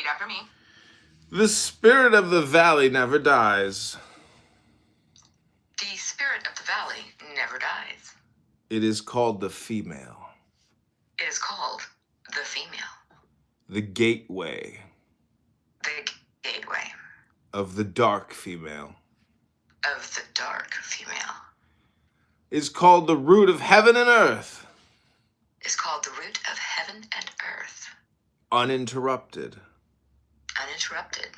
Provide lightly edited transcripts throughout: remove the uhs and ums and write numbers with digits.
Repeat after me. The spirit of the valley never dies. The spirit of the valley never dies. It is called the female. It is called the female. The gateway. The gateway. Of the dark female. Of the dark female. Is called the root of heaven and earth. Is called the root of heaven and earth. Uninterrupted. Uninterrupted.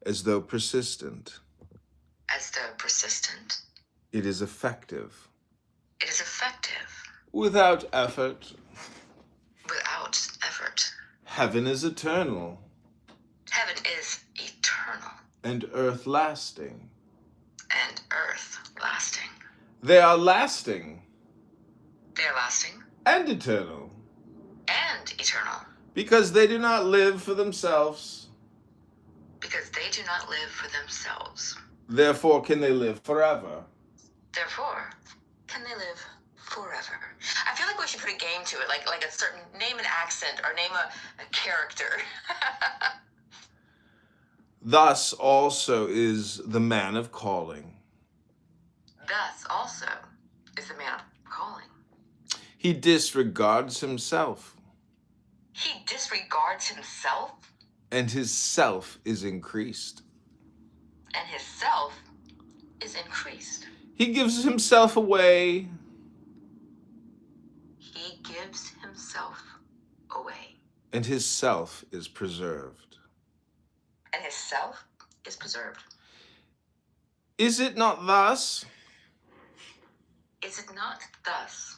As though persistent. As though persistent. It is effective. It is effective. Without effort. Without effort. Heaven is eternal. Heaven is eternal. And earth lasting. And earth lasting. They are lasting. They are lasting. And eternal. And eternal. Because they do not live for themselves. Because they do not live for themselves. Therefore can they live forever. Therefore can they live forever. I feel like we should put a game to it, like a certain name an accent or name a character. Thus also is the man of calling. Thus also is the man of calling. He disregards himself. He disregards himself. And his self is increased. And his self is increased. He gives himself away. He gives himself away. And his self is preserved. And his self is preserved. Is it not thus? Is it not thus?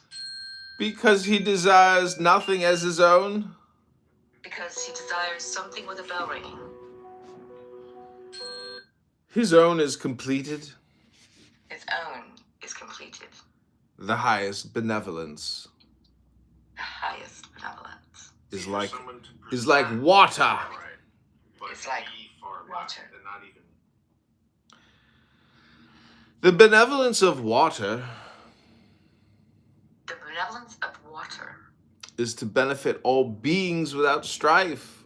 Because he desires nothing as his own? Because he desires something with a bell ringing. His own is completed. His own is completed. The highest benevolence. The highest benevolence. Is like water. It's like water. The benevolence of water. The benevolence of water. Is to benefit all beings without strife.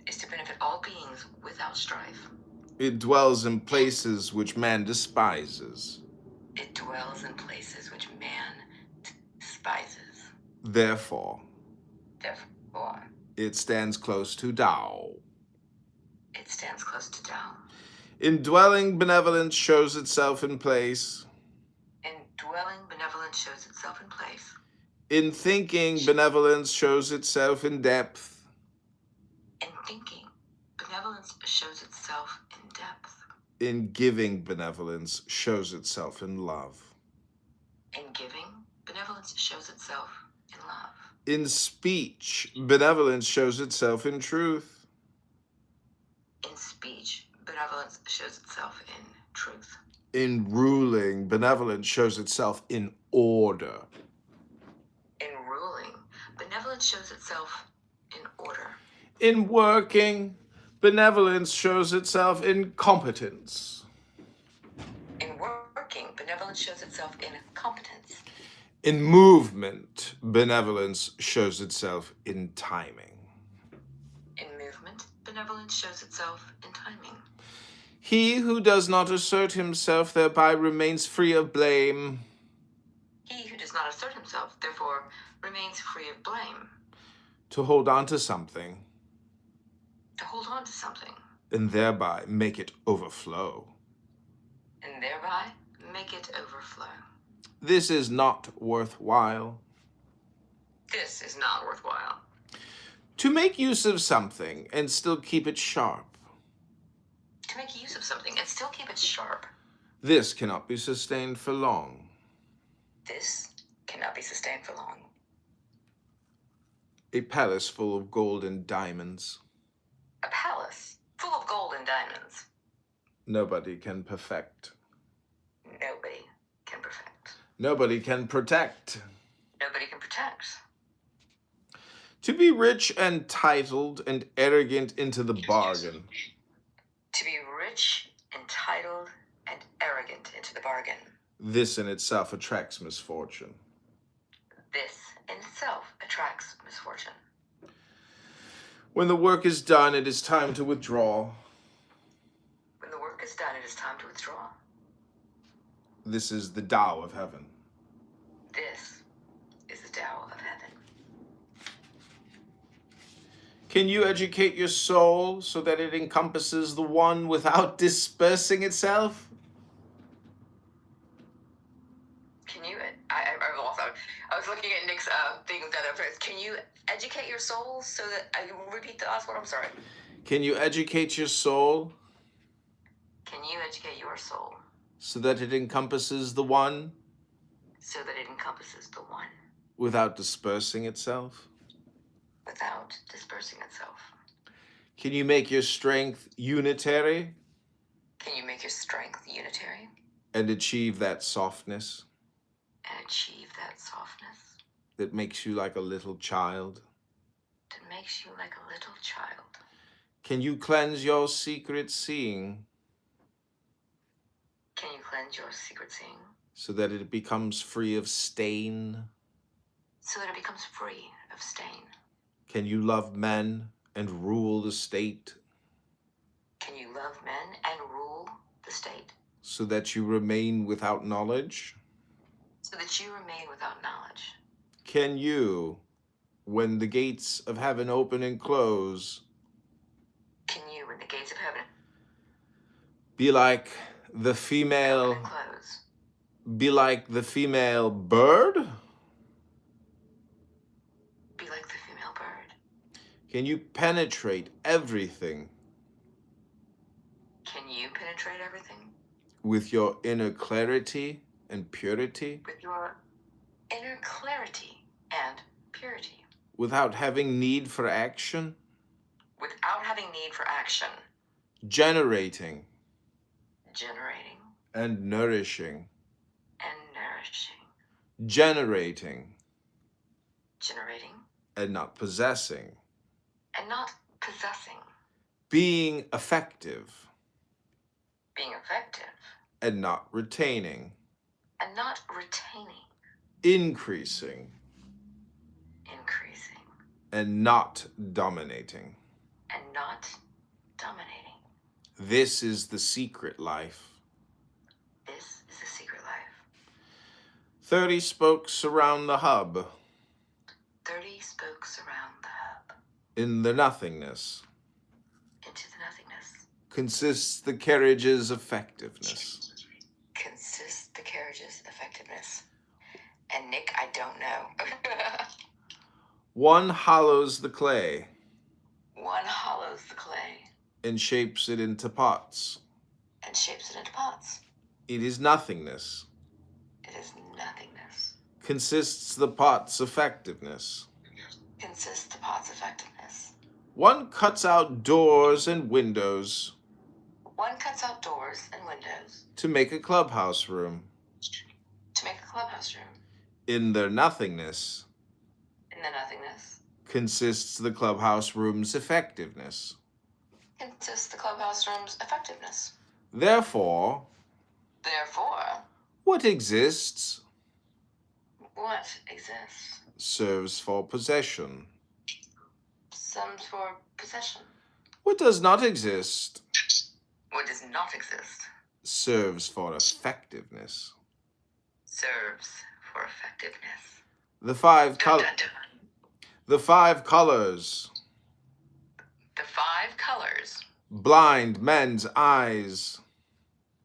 Is to benefit all beings without strife. It dwells in places which man despises. It dwells in places which man despises. Therefore. It stands close to Tao. It stands close to Tao. Indwelling benevolence shows itself in place. Indwelling benevolence shows itself in place. In thinking, benevolence shows itself in depth. In thinking, benevolence shows itself in depth. In giving, benevolence shows itself in love. In giving, benevolence shows itself in love. In speech, benevolence shows itself in truth. In speech, benevolence shows itself in truth. In ruling, benevolence shows itself in order. In ruling, benevolence shows itself in order. In working, benevolence shows itself in competence. In working, benevolence shows itself in competence. In movement, benevolence shows itself in timing. In movement, benevolence shows itself in timing. He who does not assert himself thereby remains free of blame. He who does not assert himself, therefore, remains free of blame. To hold on to something. To hold on to something. And thereby make it overflow. And thereby make it overflow. This is not worthwhile. This is not worthwhile. To make use of something and still keep it sharp. To make use of something and still keep it sharp. This cannot be sustained for long. This cannot be sustained for long. A palace full of gold and diamonds. A palace full of gold and diamonds. Nobody can perfect. Nobody can perfect. Nobody can protect. Nobody can protect. To be rich and titled and arrogant into the bargain. To be rich, entitled, and arrogant into the bargain. This in itself attracts misfortune. This in itself attracts misfortune. When the work is done, it is time to withdraw. When the work is done, it is time to withdraw. This is the Tao of heaven. This is the Tao of heaven. Can you educate your soul so that it encompasses the one without dispersing itself? Can you? I lost. I was looking at Nick's thing with that other phrase. Can you educate your soul so that I repeat the last one? I'm sorry. Can you educate your soul Can you educate your soul so that it encompasses the one so that it encompasses the one without dispersing itself? without dispersing itself? Can you make your strength unitary Can you make your strength unitary and achieve that softness and achieve that softness that makes you like a little child? that makes you like a little child? Can you cleanse your secret seeing Can you cleanse your secret seeing so that it becomes free of stain? so that it becomes free of stain? Can you love men and rule the state Can you love men and rule the state so that you remain without knowledge? so that you remain without knowledge? Can you, when the gates of heaven open and close, Can you, when the gates of heaven be like the open female, and close, bird? be like the female bird? Can you penetrate everything Can you penetrate everything with your inner clarity and purity with your inner clarity and purity without having need for action? without having need for action, Generating generating and nourishing. and nourishing, Generating generating and not possessing. and not possessing, Being effective being effective and not retaining. and not retaining, Increasing increasing and not dominating. and not dominating. This is the secret life. This is the secret life. 30 spokes around the hub. 30 spokes around the hub. In the nothingness Into the nothingness consists the carriage's effectiveness. consists the carriage's effectiveness. And Nick, I don't know. One hollows the clay One hollows the clay and shapes it into pots. and shapes it into pots. It is nothingness. It is nothingness. Consists the pot's effectiveness. Consists the pot's effectiveness. One cuts out doors and windows One cuts out doors and windows to make a clubhouse room. to make a clubhouse room. In their nothingness In the nothingness consists the clubhouse room's effectiveness. consists the clubhouse room's effectiveness. Therefore, Therefore, what exists what exists? serves for possession. Some for possession. What does not exist What does not exist serves for effectiveness. serves for effectiveness. The five Dun, dun, dun. the 5 colors. The 5 colors. Blind men's eyes.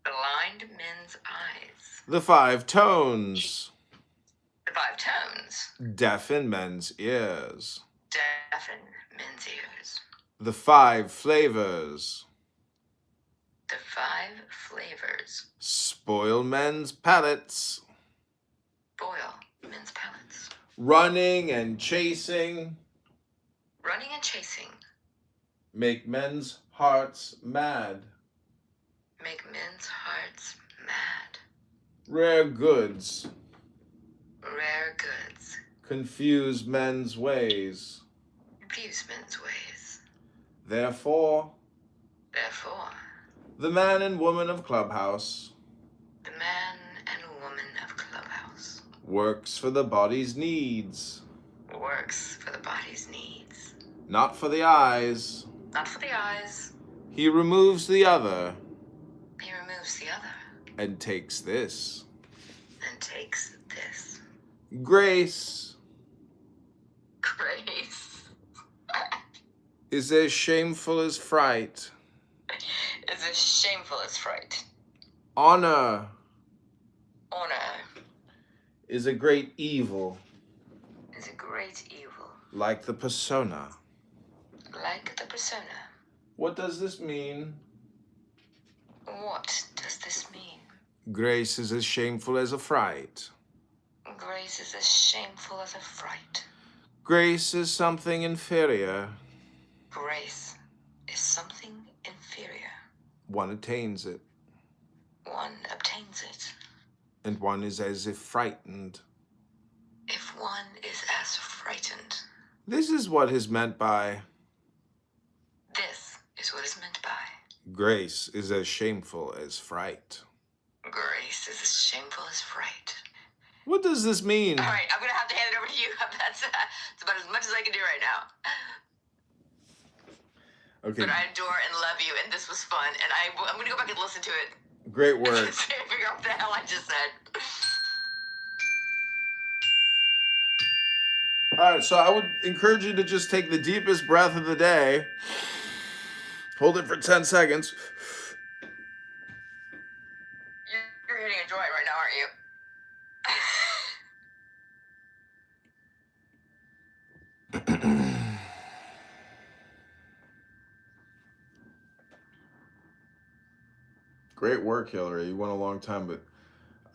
Blind men's eyes. The 5 tones. The 5 tones. Deafen men's ears. Deafen men's ears. The 5 flavors. The 5 flavors. Spoil men's palates. Boil men's palates. Running and chasing. Running and chasing. Make men's hearts mad. Make men's hearts mad. Rare goods. Rare goods. Confuse men's ways. Confuse men's ways. Therefore, Therefore, the man and woman of Clubhouse the man and woman of Clubhouse works for the body's needs, works for the body's needs, Not for the eyes. Not for the eyes. He removes the other. He removes the other. And takes this. And takes this. Grace. Grace. Is as shameful as fright. Is as shameful as fright. Honor. Honor. Is a great evil. Is a great evil. Like the persona. Like the persona. What does this mean? What does this mean? Grace is as shameful as a fright. Grace is as shameful as a fright. Grace is something inferior. Grace is something inferior. One attains it. One obtains it. And one is as if frightened. If one is as frightened. This is what is meant by. This is what is meant by. Grace is as shameful as fright. Grace is as shameful as fright. What does this mean? All right, I'm going to have to hand it over to you. That's about as much as I can do right now. Okay. But I adore and love you, and this was fun. And I'm going to go back and listen to it. Great work. And figure out what the hell I just said. All right, so I would encourage you to just take the deepest breath of the day. Hold it for 10 seconds. You're hitting a joint right now, aren't you? Great work, Hillary. You went a long time, but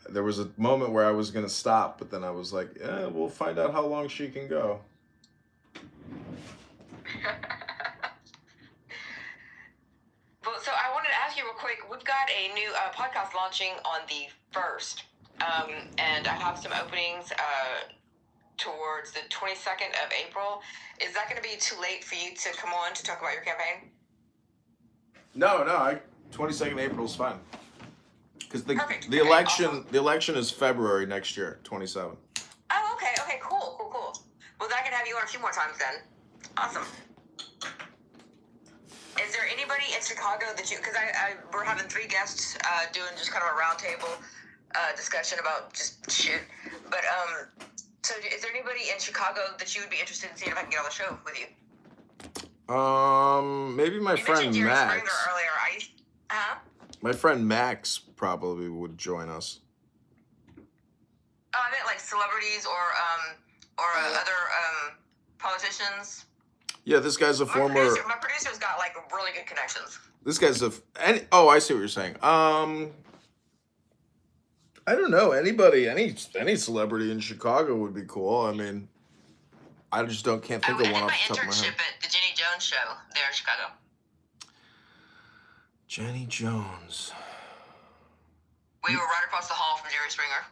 there was a moment where I was going to stop, but then I was like, yeah, we'll find out how long she can go. Well, so I wanted to ask you real quick. We've got a new podcast launching on the 1st, and I have some openings towards the 22nd of April. Is that going to be too late for you to come on to talk about your campaign? No, 22nd April is fine. Because the Okay, election is February next year, 27. Oh, okay, cool. Well, I can have you on a few more times then. Awesome. Is there anybody in Chicago that you, because we're having 3 guests doing just kind of a roundtable discussion about just shit. But, so is there anybody in Chicago that you would be interested in seeing if I can get on the show with you? Maybe my friend Jerry Max. Springer earlier. My friend Max probably would join us. Oh, I meant like celebrities or other politicians. Yeah, this guy's a former. My producer's got like really good connections. This guy's oh, I see what you're saying. I don't know, anybody, any celebrity in Chicago would be cool. I mean, I just can't think of one off the top of my head. I did my internship at the Jenny Jones show there in Chicago. Jenny Jones. We were right across the hall from Jerry Springer.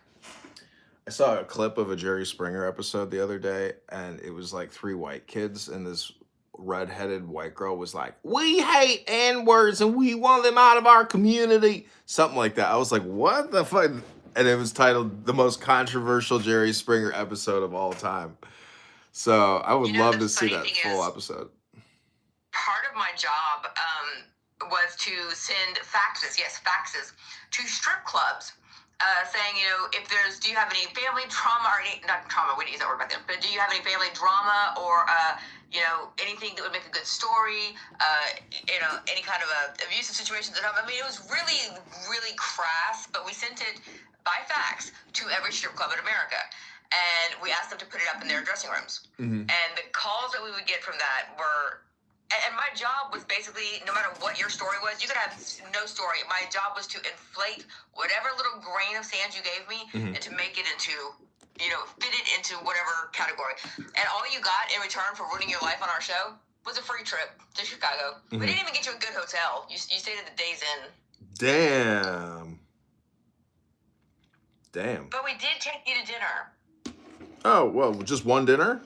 I saw a clip of a Jerry Springer episode the other day, and it was like 3 white kids, and this redheaded white girl was like, "We hate N-words, and we want them out of our community." Something like that. I was like, what the fuck? And it was titled The Most Controversial Jerry Springer Episode of All Time. So I would love to see that full episode. Part of my job was to send faxes to strip clubs saying, do you have any family trauma or not trauma, we didn't use that word back then, but do you have any family drama or, anything that would make a good story, any kind of abusive situations at home. I mean, it was really, really crass, but we sent it by fax to every strip club in America. And we asked them to put it up in their dressing rooms. Mm-hmm. And the calls that we would get from that were, and my job was basically, no matter what your story was, you could have no story. My job was to inflate whatever little grain of sand you gave me, mm-hmm. and to make it into, fit it into whatever category. And all you got in return for ruining your life on our show was a free trip to Chicago. Mm-hmm. We didn't even get you a good hotel. You stayed at the Days Inn. Damn. But we did take you to dinner. Oh, well, just one dinner?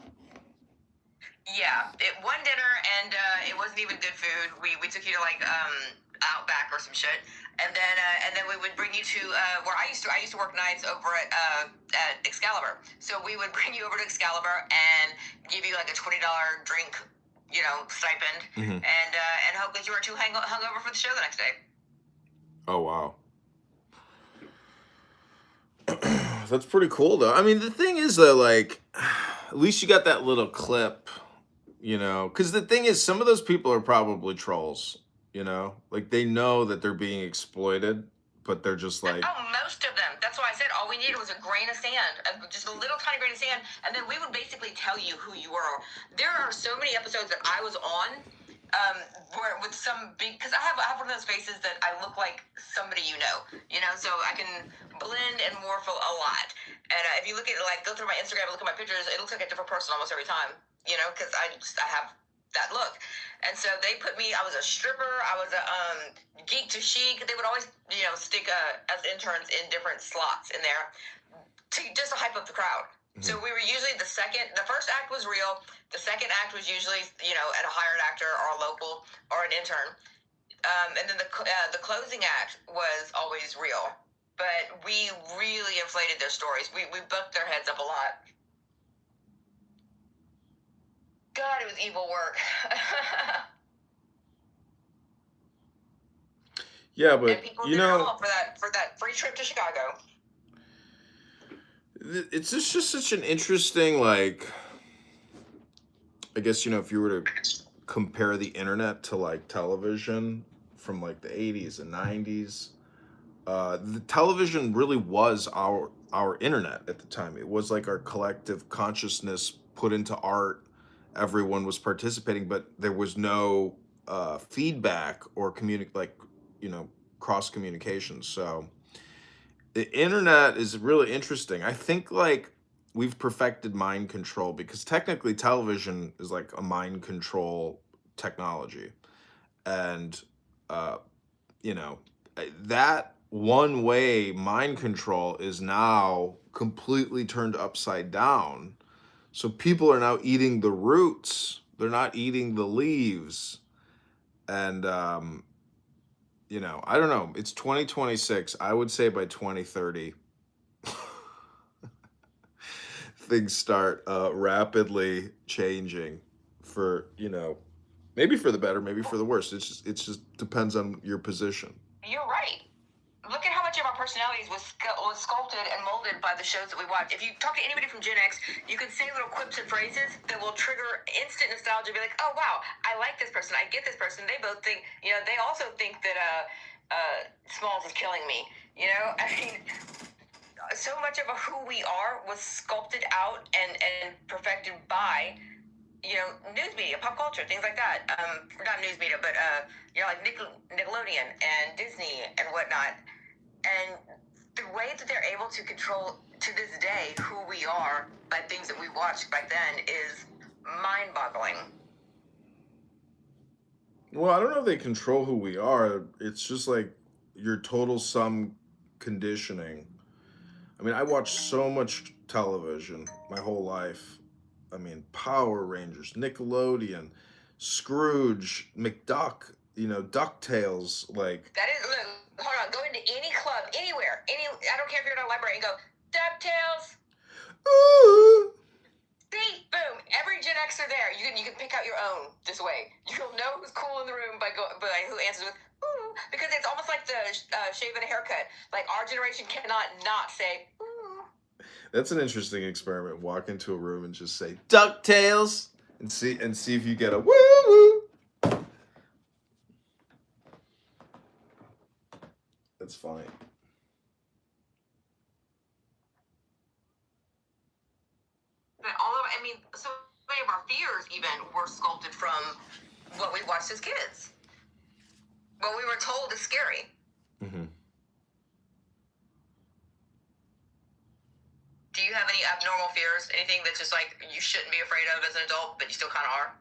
Yeah, one dinner, and it wasn't even good food. We took you to Outback or some shit, and then we would bring you to where I used to work nights over at Excalibur. So we would bring you over to Excalibur and give you like a $20 drink stipend, Mhm. and hope that you are too hungover for the show the next day. Oh, wow. That's pretty cool, though. I mean, the thing is, though, like, at least you got that little clip, because the thing is, some of those people are probably trolls, like they know that they're being exploited, but they're just like, Oh, most of them. That's why I said all we needed was a grain of sand, just a little tiny grain of sand, and then we would basically tell you who you were. There are so many episodes that I was on, where with some big, because I have one of those faces that I look like somebody so I can blend and morph a lot. And if you look at go through my Instagram and look at my pictures, it looks like a different person almost every time. Because I have that look. And so they put me, I was a stripper, I was a geek to chic. They would always, stick as interns in different slots in there just to hype up the crowd. Mm-hmm. So we were usually the first act was real. The second act was usually, at a hired actor or a local or an intern. And then the closing act was always real. But we really inflated their stories. We booked their heads up a lot. God, it was evil work. Yeah, but and people did it all for that free trip to Chicago. It's just such an interesting, like, I guess, if you were to compare the internet to like television from like the 80s and 90s, the television really was our internet at the time. It was like our collective consciousness put into art. Everyone was participating, but there was no feedback or cross communication. So the internet is really interesting. I think like we've perfected mind control, because technically television is like a mind control technology. And that one way mind control is now completely turned upside down. So people are now eating the roots. They're not eating the leaves. And I don't know. It's 2026. I would say by 2030 things start rapidly changing for, maybe for the better, maybe for the worse. It just depends on your position. You're right. Look at how much of our personalities was sculpted and molded by the shows that we watch. If you talk to anybody from Gen X, you can say little quips and phrases that will trigger instant nostalgia. Be like, oh, wow, I like this person. I get this person. They both think, they also think that Smalls is killing me. I mean, so much of who we are was sculpted out and perfected by news media, pop culture, things like that. Not news media, but like Nickelodeon and Disney and whatnot. And the way that they're able to control to this day who we are by things that we watched back then is mind-boggling. Well, I don't know if they control who we are. It's just like your total sum conditioning. I mean, I watched so much television my whole life. I mean, Power Rangers, Nickelodeon, Scrooge, McDuck, DuckTales, like. That is, look, hold on, go into any club, anywhere, I don't care if you're in a library, and go, DuckTales. Ooh. See, boom, every Gen Xer there. You can pick out your own this way. You'll know who's cool in the room by who answers with, ooh, because it's almost like the shave and a haircut. Like, our generation cannot not say, ooh. That's an interesting experiment. Walk into a room and just say DuckTales and see if you get a woo woo. That's funny. But so many of our fears even were sculpted from what we watched as kids. What we were told is scary. Mm-hmm. Do you have any abnormal fears? Anything that's just like you shouldn't be afraid of as an adult, but you still kind of are?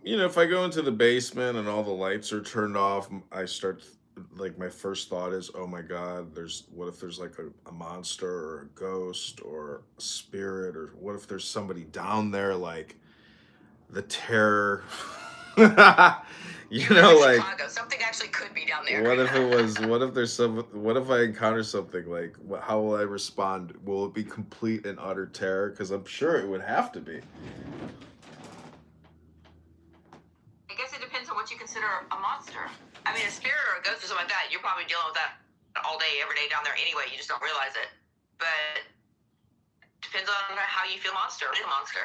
If I go into the basement and all the lights are turned off, I start, like, my first thought is, oh my God, what if there's like a monster or a ghost or a spirit, or what if there's somebody down there, like the terror, like Chicago, something actually could be down there. What if I encounter something, like, how will I respond? Will it be complete and utter terror? Because I'm sure it would have to be. depends on what you consider a monster. I mean, a spirit or a ghost or something like that, you're probably dealing with that all day, every day down there anyway. You just don't realize it. But depends on how you feel monster. What is a monster?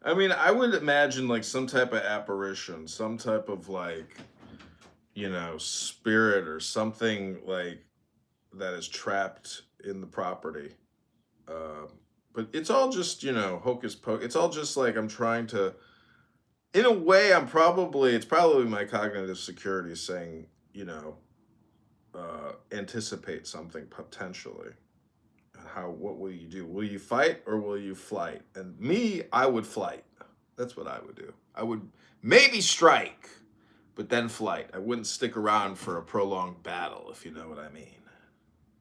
I mean, I would imagine like some type of apparition, some type of like, spirit or something like that is trapped in the property. But it's all just, hocus pocus. It's all just like I'm trying to, in a way, it's probably my cognitive security saying, anticipate something potentially. What will you do? Will you fight or will you flight? And me, I would flight. That's what I would do. I would maybe strike, but then flight. I wouldn't stick around for a prolonged battle, if you know what I mean.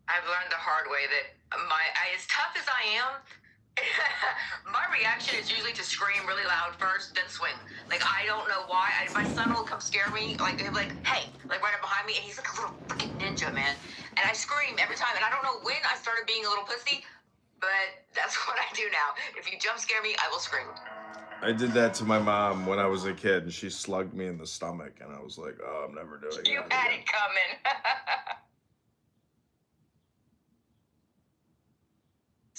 I've learned the hard way that as tough as I am, my reaction is usually to scream really loud first, then swing. Like, I don't know why. My son will come scare me. Like, he'll be like, hey, like right up behind me, and he's like a little freaking ninja, man. And I scream every time. And I don't know when I started being a little pussy, but that's what I do now. If you jump scare me, I will scream. I did that to my mom when I was a kid, and she slugged me in the stomach, and I was like, oh, I'm never doing You that had again. it coming.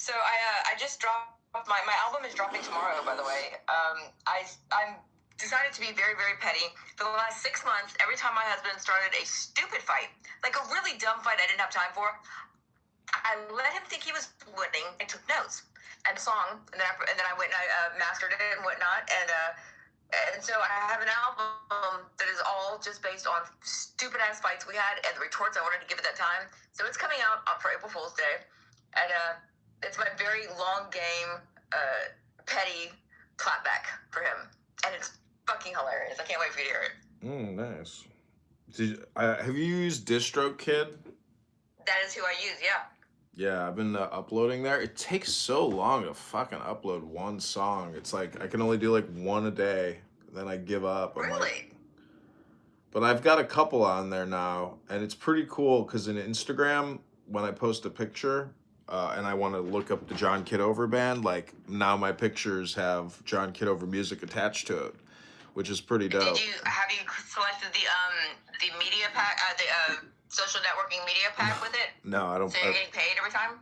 So I just dropped my album is dropping tomorrow, by the way. I'm decided to be very, very petty. For the last 6 months, every time my husband started a stupid fight, like a really dumb fight I didn't have time for, I let him think he was winning and took notes and a song, and then I went and I mastered it and whatnot, and so I have an album that is all just based on stupid ass fights we had and the retorts I wanted to give at that time. So it's coming out for April Fool's Day, and it's my very long game, petty clapback for him, and it's fucking hilarious. I can't wait for you to hear it. Nice. Have you used DistroKid? That is who I use, yeah. Yeah, I've been uploading there. It takes so long to fucking upload one song. It's like I can only do like one a day, then I give up. Really? But I've got a couple on there now, and it's pretty cool because in Instagram, when I post a picture, and I want to look up the John Kitover band, like now my pictures have John Kitover music attached to it, which is pretty dope. Have you selected the media pack, the social networking media pack with it? No, I don't. So you're getting paid every time?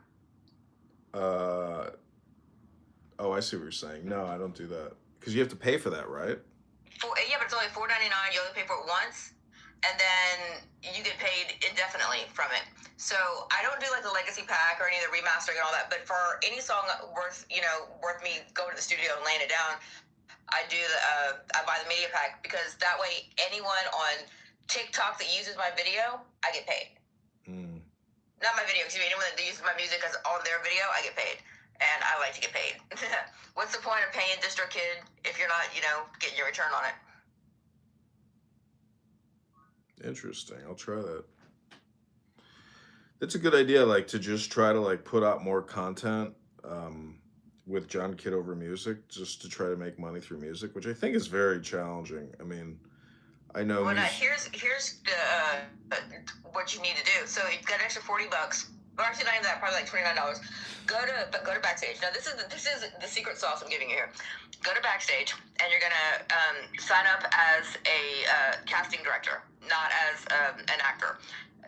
Oh, I see what you're saying. No, I don't do that because you have to pay for that, right? Yeah, but it's only $4.99. You only pay for it once, and then you get paid indefinitely from it. So I don't do like the legacy pack or any of the remastering and all that. But for any song worth me going to the studio and laying it down, I do I buy the media pack because that way anyone on TikTok that uses my video, I get paid. Not my video, excuse me. Anyone that uses my music as on their video, I get paid. And I like to get paid. What's the point of paying DistroKid if you're not, getting your return on it? Interesting. I'll try that. It's a good idea, like to just try to like put out more content with John Kitover music, just to try to make money through music, which I think is very challenging. I mean, I know. Well, here's what you need to do. So you've got an extra $40. Well, actually, not even that. Probably like $29. Go to Backstage. Now, this is the secret sauce I'm giving you here. Go to Backstage, and you're gonna sign up as a casting director, not as an actor.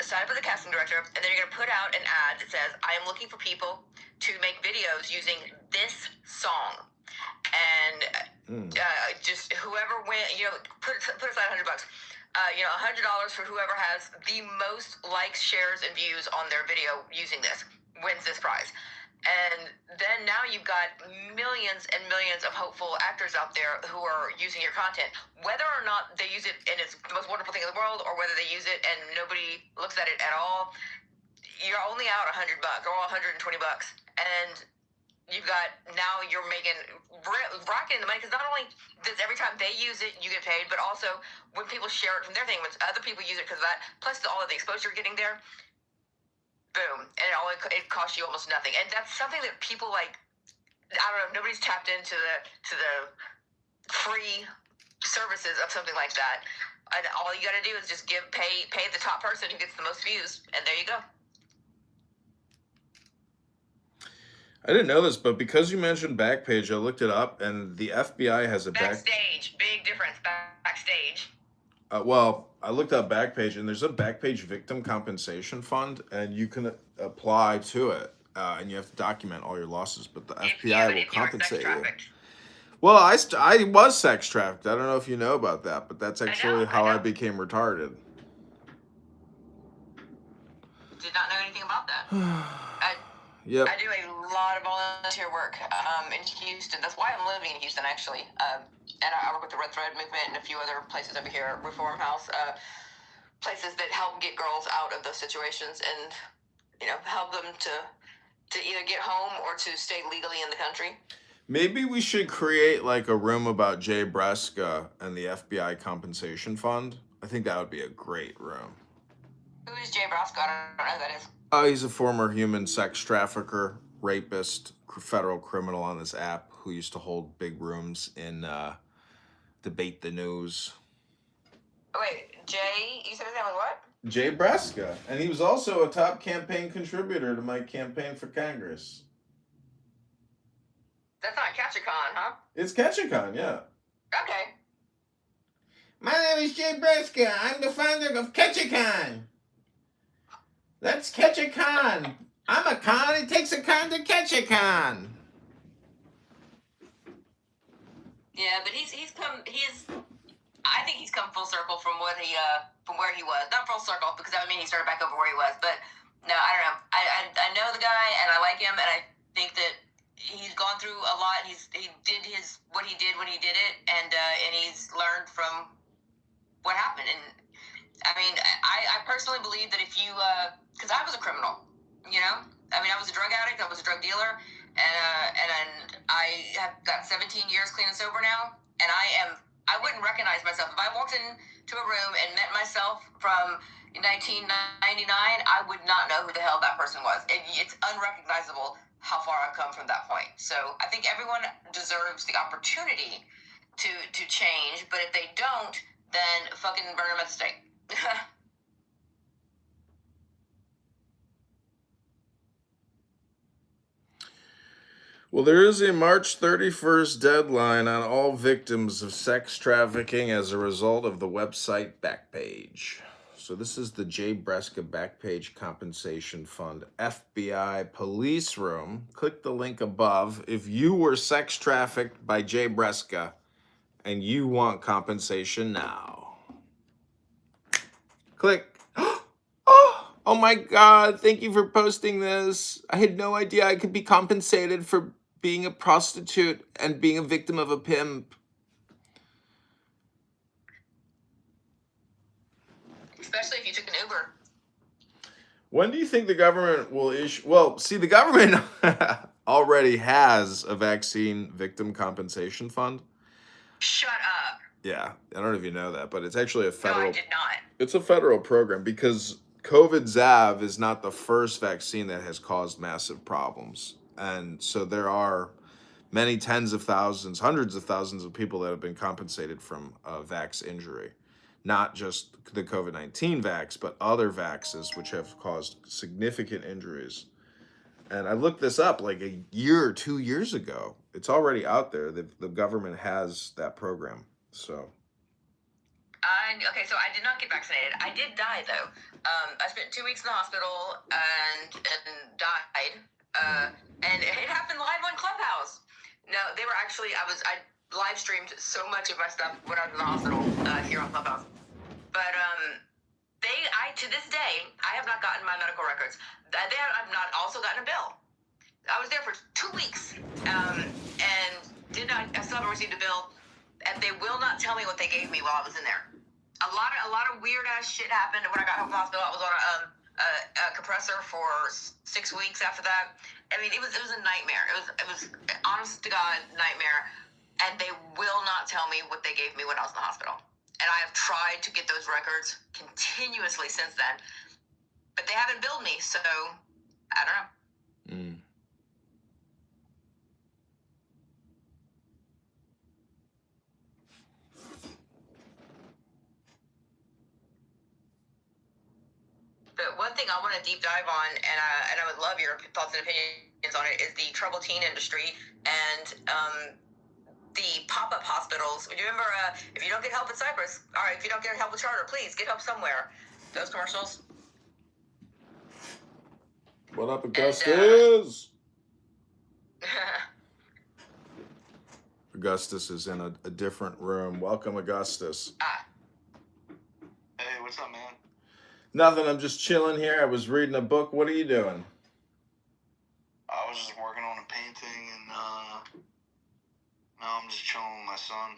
Sign up as a casting director, and then you're gonna put out an ad that says, "I am looking for people to make videos using this song." And just whoever put aside $100. $100 for whoever has the most likes, shares, and views on their video using this wins this prize. And then now you've got millions and millions of hopeful actors out there who are using your content. Whether or not they use it and it's the most wonderful thing in the world, or whether they use it and nobody looks at it at all, you're only out $100 or $120, and you're rocking the money, because not only does every time they use it you get paid, but also when people share it from their thing, when other people use it because of that, plus all of the exposure you're getting there, boom, and it costs you almost nothing. And that's something that people like, I don't know, nobody's tapped into the free services of something like that. And all you got to do is just pay the top person who gets the most views, and there you go. I didn't know this, but because you mentioned Backpage, I looked it up, and the FBI has a Backstage. Big difference. Backstage. Well, I looked up Backpage, and there's a Backpage victim compensation fund, and you can apply to it, and you have to document all your losses. But the FBI will If you were sex compensate you. trafficked. Well, I was sex trafficked. I don't know if you know about that, but that's actually how I know. became retarded. Did not know anything about that. Yep. I do a lot of volunteer work in Houston. That's why I'm living in Houston, actually. And I work with the Red Thread movement and a few other places over here, Reform House, places that help get girls out of those situations and, help them to either get home or to stay legally in the country. Maybe we should create like a room about Jay Breska and the FBI compensation fund. I think that would be a great room. Who is Jay Breska? I don't know who that is. He's a former human sex trafficker, rapist, federal criminal on this app who used to hold big rooms in Debate the News. Wait, Jay, you said his name was what? Jay Breska. And he was also a top campaign contributor to my campaign for Congress. That's not Ketchikan, huh? It's Ketchikan, yeah. Okay. My name is Jay Breska. I'm the founder of Ketchikan. Let's catch a con. I'm a con. It takes a con to catch a con. Yeah, but I think he's come full circle from where he was. Not full circle because that would mean he started back over where he was. But no, I don't know. I know the guy and I like him, and I think that he's gone through a lot. He did what he did when he did it, and he's learned from what happened. And I mean, I personally believe that if you, because I was a criminal, I was a drug addict, I was a drug dealer, and I have got 17 years clean and sober now, and I wouldn't recognize myself. If I walked into a room and met myself from 1999, I would not know who the hell that person was. It's unrecognizable how far I've come from that point. So I think everyone deserves the opportunity to change, but if they don't, then fucking burn them at the stake. Well, there is a March 31st deadline on all victims of sex trafficking as a result of the website Backpage. So this is the Jay Breska Backpage Compensation Fund FBI Police Room. Click the link above if you were sex trafficked by Jay Breska and you want compensation now. Click. Oh my God, thank you for posting this. I had no idea I could be compensated for being a prostitute and being a victim of a pimp. Especially if you took an Uber. When do you think the government will issue? Well, see, the government already has a vaccine victim compensation fund. Shut up. Yeah, I don't know if you know that, but it's actually a federal. No, I did not. It's a federal program because COVID-Zav is not the first vaccine that has caused massive problems. And so there are many tens of thousands, hundreds of thousands of people that have been compensated from vax injury. Not just the COVID-19 vax, but other vaxes which have caused significant injuries. And I looked this up like a year or 2 years ago. It's already out there. The government has that program. So. Okay, so I did not get vaccinated. I did die though. I spent 2 weeks in the hospital and died. And it happened live on Clubhouse. No, they were actually. I live streamed so much of my stuff when I was in the hospital here on Clubhouse. But to this day, I have not gotten my medical records. I've not also gotten a bill. I was there for 2 weeks and I still haven't received a bill. And they will not tell me what they gave me while I was in there. A lot of weird ass shit happened when I got home from the hospital. I was on a compressor for 6 weeks after that. I mean, it was a nightmare. It was honest to God nightmare. And they will not tell me what they gave me when I was in the hospital. And I have tried to get those records continuously since then, but they haven't billed me. So I don't know. But one thing I want to deep dive on, and I would love your thoughts and opinions on it, is the troubled teen industry and the pop-up hospitals. Do you remember, if you don't get help in Cyprus, all right, if you don't get help with charter, please get help somewhere. Those commercials. What up, Augustus? Augustus is in a different room. Welcome, Augustus. Hey, what's up, man? Nothing. I'm just chilling here. I was reading a book. What are you doing? I was just working on a painting, and now I'm just chilling with my son.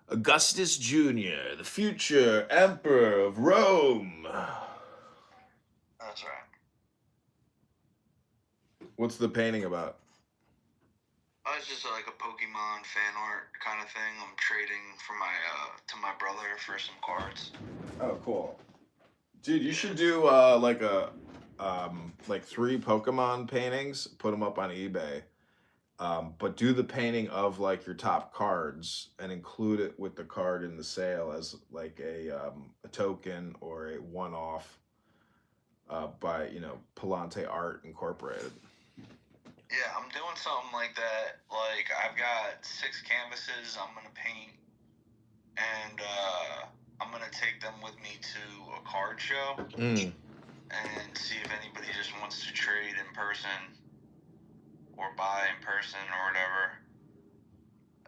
Augustus Jr., the future emperor of Rome. That's right. What's the painting about? It's just like a Pokemon fan art kind of thing. I'm trading for to my brother for some cards. Oh, cool. Dude, you should do like 3 Pokemon paintings, put them up on eBay. But do the painting of like your top cards and include it with the card in the sale as like a token or a one-off by, Palante Art Incorporated. Yeah, I'm doing something like that. Like, I've got 6 canvases I'm going to paint, and I'm going to take them with me to a card show and see if anybody just wants to trade in person or buy in person or whatever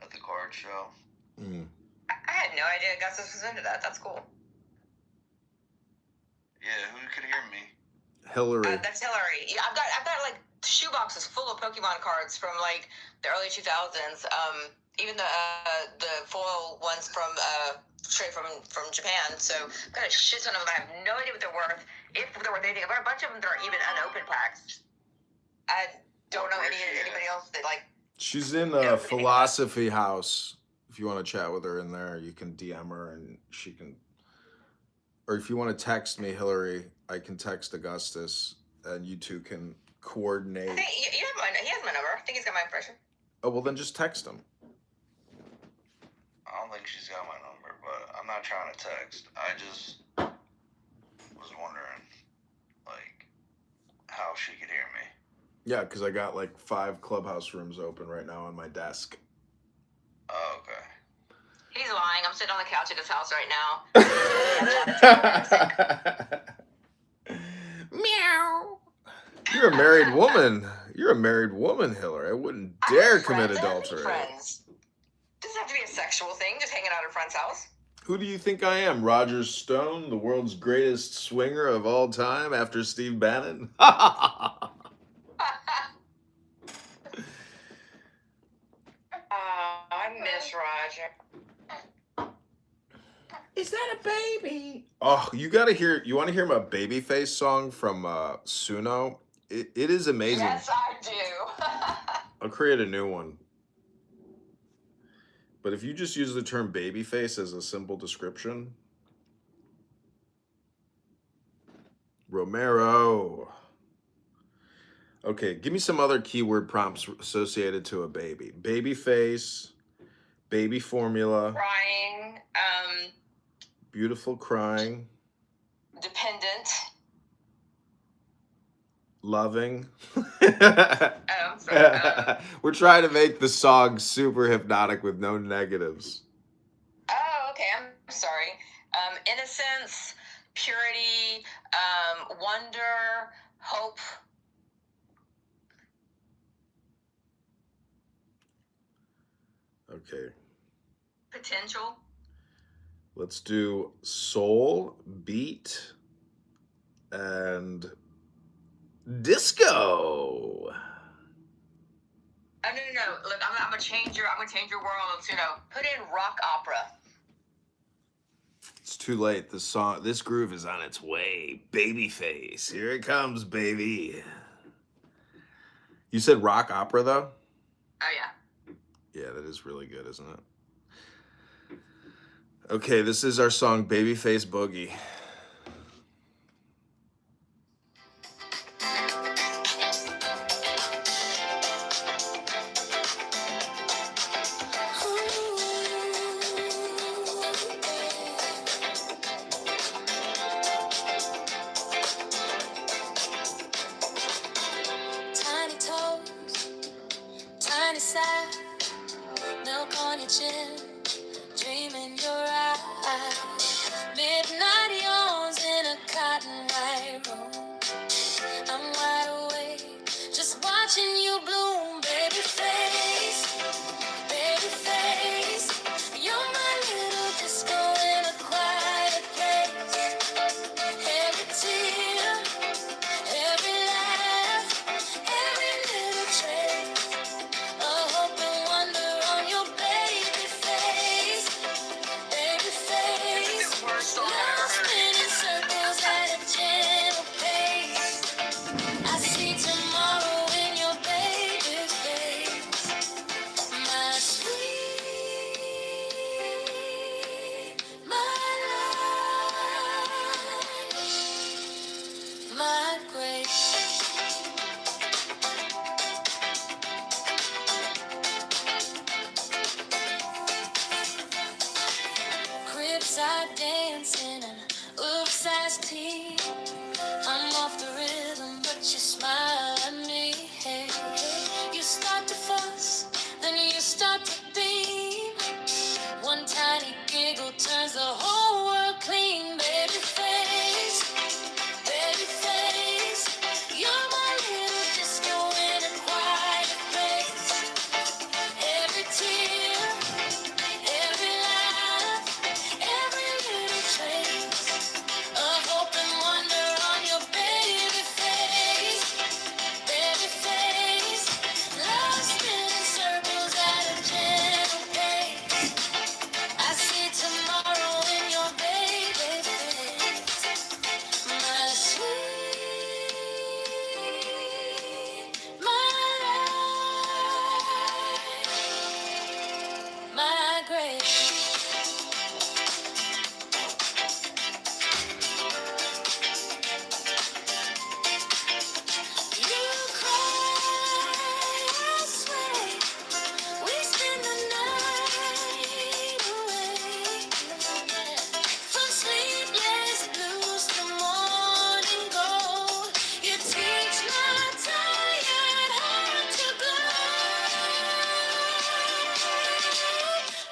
at the card show. I had no idea Augustus was into that. That's cool. Yeah, who could hear me? Hillary. That's Hillary. Yeah, I've got like shoeboxes full of Pokemon cards from like the early 2000s. Even the foil ones from straight from Japan. So I've got a shit ton of them. I have no idea what they're worth. If they're worth anything, I've got a bunch of them that are even unopened packs. I don't know anybody else that like. She's in a philosophy house. If you want to chat with her in there, you can DM her and she can. Or if you want to text me, Hillary, I can text Augustus, and you two can coordinate. I think he has my number. I think he's got my impression. Oh, well, then just text him. I don't think she's got my number, but I'm not trying to text. I just was wondering, like, how she could hear me. Yeah, because I got like 5 clubhouse rooms open right now on my desk. Oh, okay. He's lying. I'm sitting on the couch at his house right now. Meow. You're a married woman. You're a married woman, Hillary. I wouldn't dare commit adultery. Friends. Doesn't have to be a sexual thing. Just hanging out at a friend's house. Who do you think I am? Roger Stone, the world's greatest swinger of all time after Steve Bannon? I miss Roger. Is that a baby? Oh, you gotta hear. You want to hear my Babyface song from Suno? It is amazing. Yes, I do. I'll create a new one. But if you just use the term babyface as a simple description. Romero. Okay, give me some other keyword prompts associated to a baby. Babyface, baby formula. Crying. Beautiful crying. Dependent. Loving. I'm sorry. We're trying to make the song super hypnotic with no negatives. Oh, okay. I'm sorry. Innocence, purity, wonder, hope. Okay. Potential. Let's do soul, beat, and disco. Oh, no. Look, I'm gonna change your world. So, put in rock opera. It's too late. This groove is on its way. Babyface, here it comes, baby. You said rock opera, though? Oh, yeah. Yeah, that is really good, isn't it? Okay, this is our song, Babyface Boogie. Tiny toes, tiny side, start dancing and oversized tea. I'm off the rhythm, but you smile at me. Hey, you start to fuss, then you start to beam. One tiny giggle turns the whole world clean. Baby face, you're my little disco in a quiet place. Every tear, every laugh, every little trace of hope and wonder on your baby face. Baby face, love spinning circles at a gentle pace. I see tomorrow in your baby face. My sweet, my life, my grace. You cry, I sway. We spend the night away. From sleepless blues to morning gold. You teach my tired heart to glow.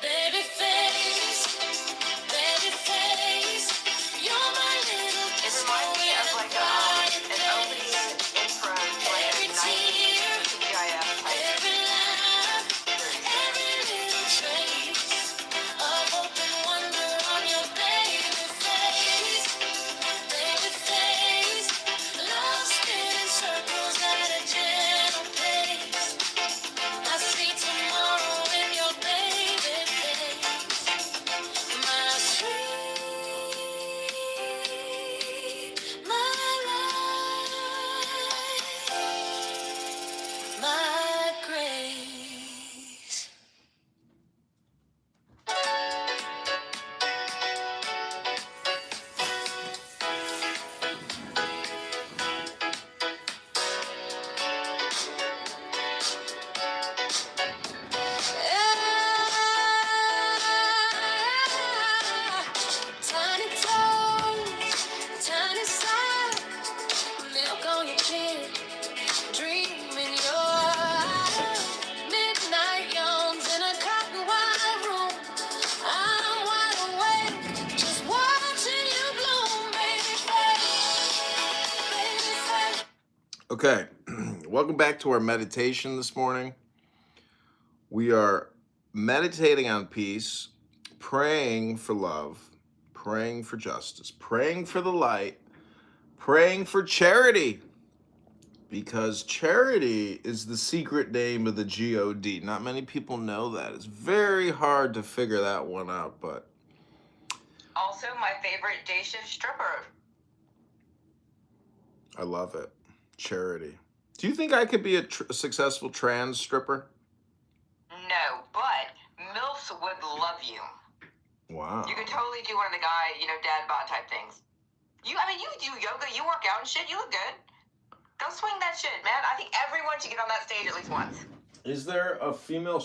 Baby face, you're my little It reminds me of like an opening intro to like a nice TGIF type. Every laugh, every little trace of hope and wonder on your baby face. Baby face, love spinning circles at a gentle pace. I see tomorrow in your baby face. My sweet, my life, my grace. Tiny toes, tiny sock, milk on your chin, dream in your eyes. Midnight yawns in a cotton wide room. I'm wide awake, just watching you bloom, baby face. Okay, welcome back to our meditation this morning. We are meditating on peace, praying for love, praying for justice, praying for the light, praying for charity, because charity is the secret name of the God. Not many people know that. It's very hard to figure that one out, but Also, my favorite day shift stripper. I love it. Charity. Do you think I could be a successful trans stripper? No, but MILFs would love you. Wow. You could totally do one of the guy, dad bod type things. You do yoga, you work out and shit, you look good. Go swing that shit, man. I think everyone should get on that stage at least once. Is there a female,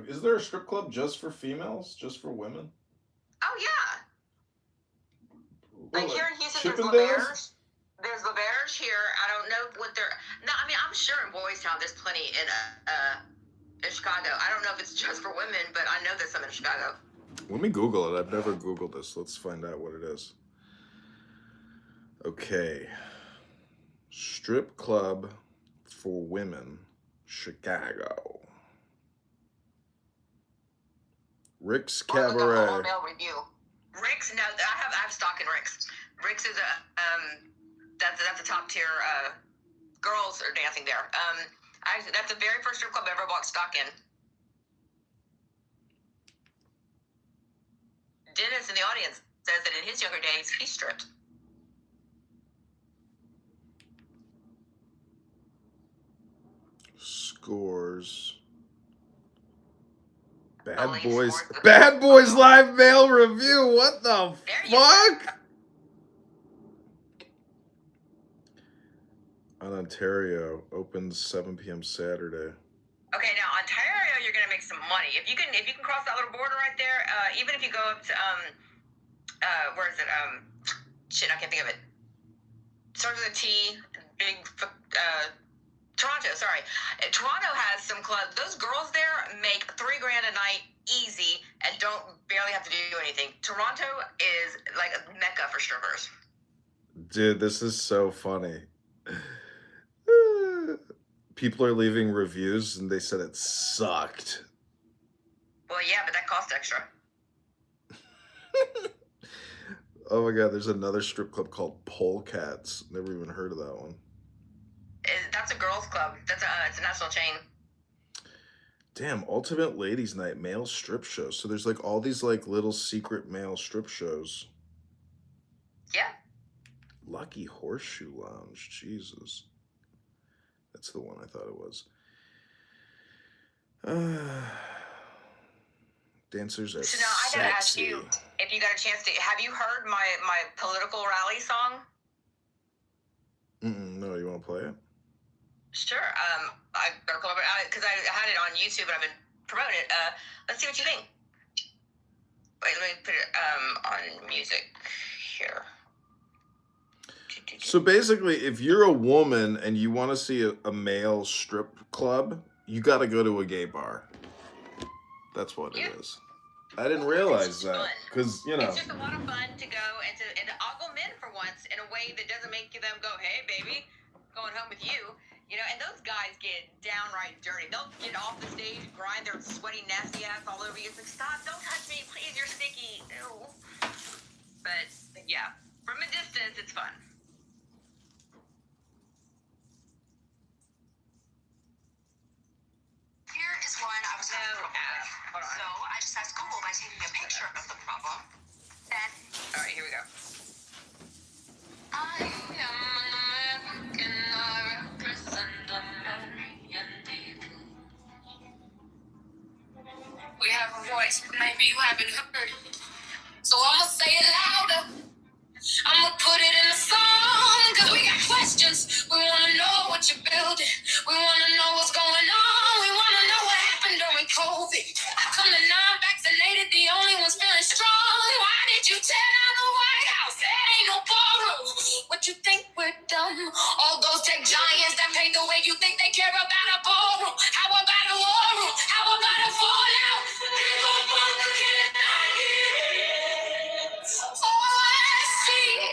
is there a strip club just for females, just for women? Oh, yeah. Like Well, here in Houston, there's Chippendales? LeVerge. There's LeVerge here. I don't know what they're... No, I'm sure in Boys Town there's plenty in Chicago. I don't know if it's just for women, but I know there's some in Chicago. Let me Google it. I've never Googled this. Let's find out what it is. Okay. Strip club for women, Chicago. Rick's Cabaret. Or mail review. Rick's, no, I have stock in Rick's. Rick's is that's the top tier. Girls are dancing there. That's the very first strip club I ever bought stock in. Dennis in the audience says that in his younger days he stripped. Scores. Only scores. Bad Boys Live Mail Review. What the fuck? On Ontario, opens 7 p.m. Saturday. Okay, now Ontario, you're gonna make some money if you can cross that little border right there. Even if you go up to where is it? Shit, I can't think of it. Starts with a T. Big. Toronto, sorry. Toronto has some clubs. Those girls there make $3,000 a night easy and don't barely have to do anything. Toronto is like a mecca for strippers. Dude, this is so funny. People are leaving reviews and they said it sucked. Well, yeah, but that costs extra. Oh my god, there's another strip club called Polecats. Never even heard of that one. That's a girls' club. It's a national chain. Damn, Ultimate Ladies Night male strip show. So there's like all these like little secret male strip shows. Yeah. Lucky Horseshoe Lounge. Jesus. That's the one I thought it was. Dancers are so now I gotta ask you, if you got a chance to, have you heard my political rally song? No, you want to play it? Sure. I gotta pull over because I had it on YouTube and I've been promoting it. Let's see what you think. Wait, let me put it on music here. So basically, if you're a woman and you want to see a male strip club, you got to go to a gay bar. That's what it is. I didn't realize that because it's just a lot of fun to go and ogle men for once in a way that doesn't make them go, "Hey, baby, going home with you." You know, and those guys get downright dirty. They'll get off the stage, grind their sweaty, nasty ass all over you. It's like, stop, don't touch me, please, you're sticky. Ew. But, yeah, from a distance, it's fun. Here is one I was having a problem with. So I just asked Google by taking a picture of the problem. Then, all right, here we go. I am an American, I represent American people. We have a voice, but maybe you haven't heard. So I'ma say it louder. I'ma put it in a song, cause we got questions. We wanna know what you're building. We wanna know what's going on. We wanna know what happened during COVID. I come to non-vaccinated, the only ones feeling strong. Why did you tear down the White House? There ain't no ballroom. What you think we're dumb? All those tech giants that paint the way you think they care about a ballroom. How about a war room? How about a fallout?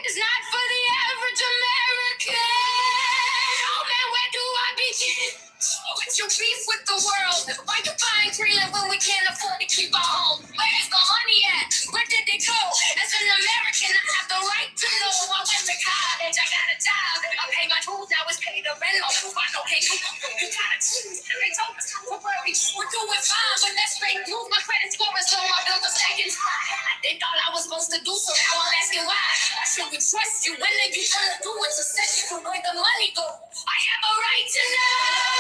It's not for the average American. Oh man, where do I begin? What's your beef with the world? Why you buying Greenland when we can't afford to keep our home? Where's the honey at? Where did it go? As an American, I have the right to know. I went to college, I got a job. I pay my tools, now it's paid the rent. I know, hey, you gotta choose. They told us to worry. We're doing fine, but that's fake news. My credit score is low, my bills are stacking high. I did all I was supposed to do, so now I'm asking why. Why should we trust you when you trying to do what's essential? Where the money go? I have a right to know.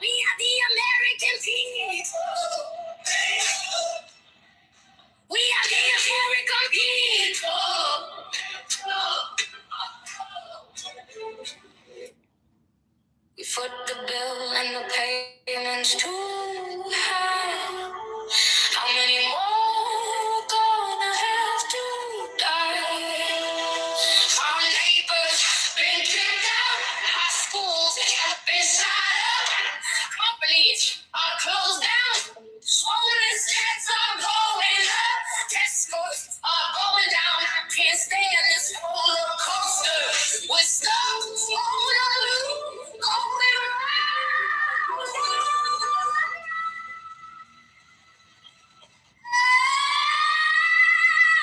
We are the American people. We are the American people. We foot the bill and the payments too high. How many more gonna have to die? Our neighbors been kicked out. Our schools have been shot up. Companies are closed down. Homeless debts are going up. Tesco's are going down. I can't stand this roller coaster. We're stuck on a loop going round.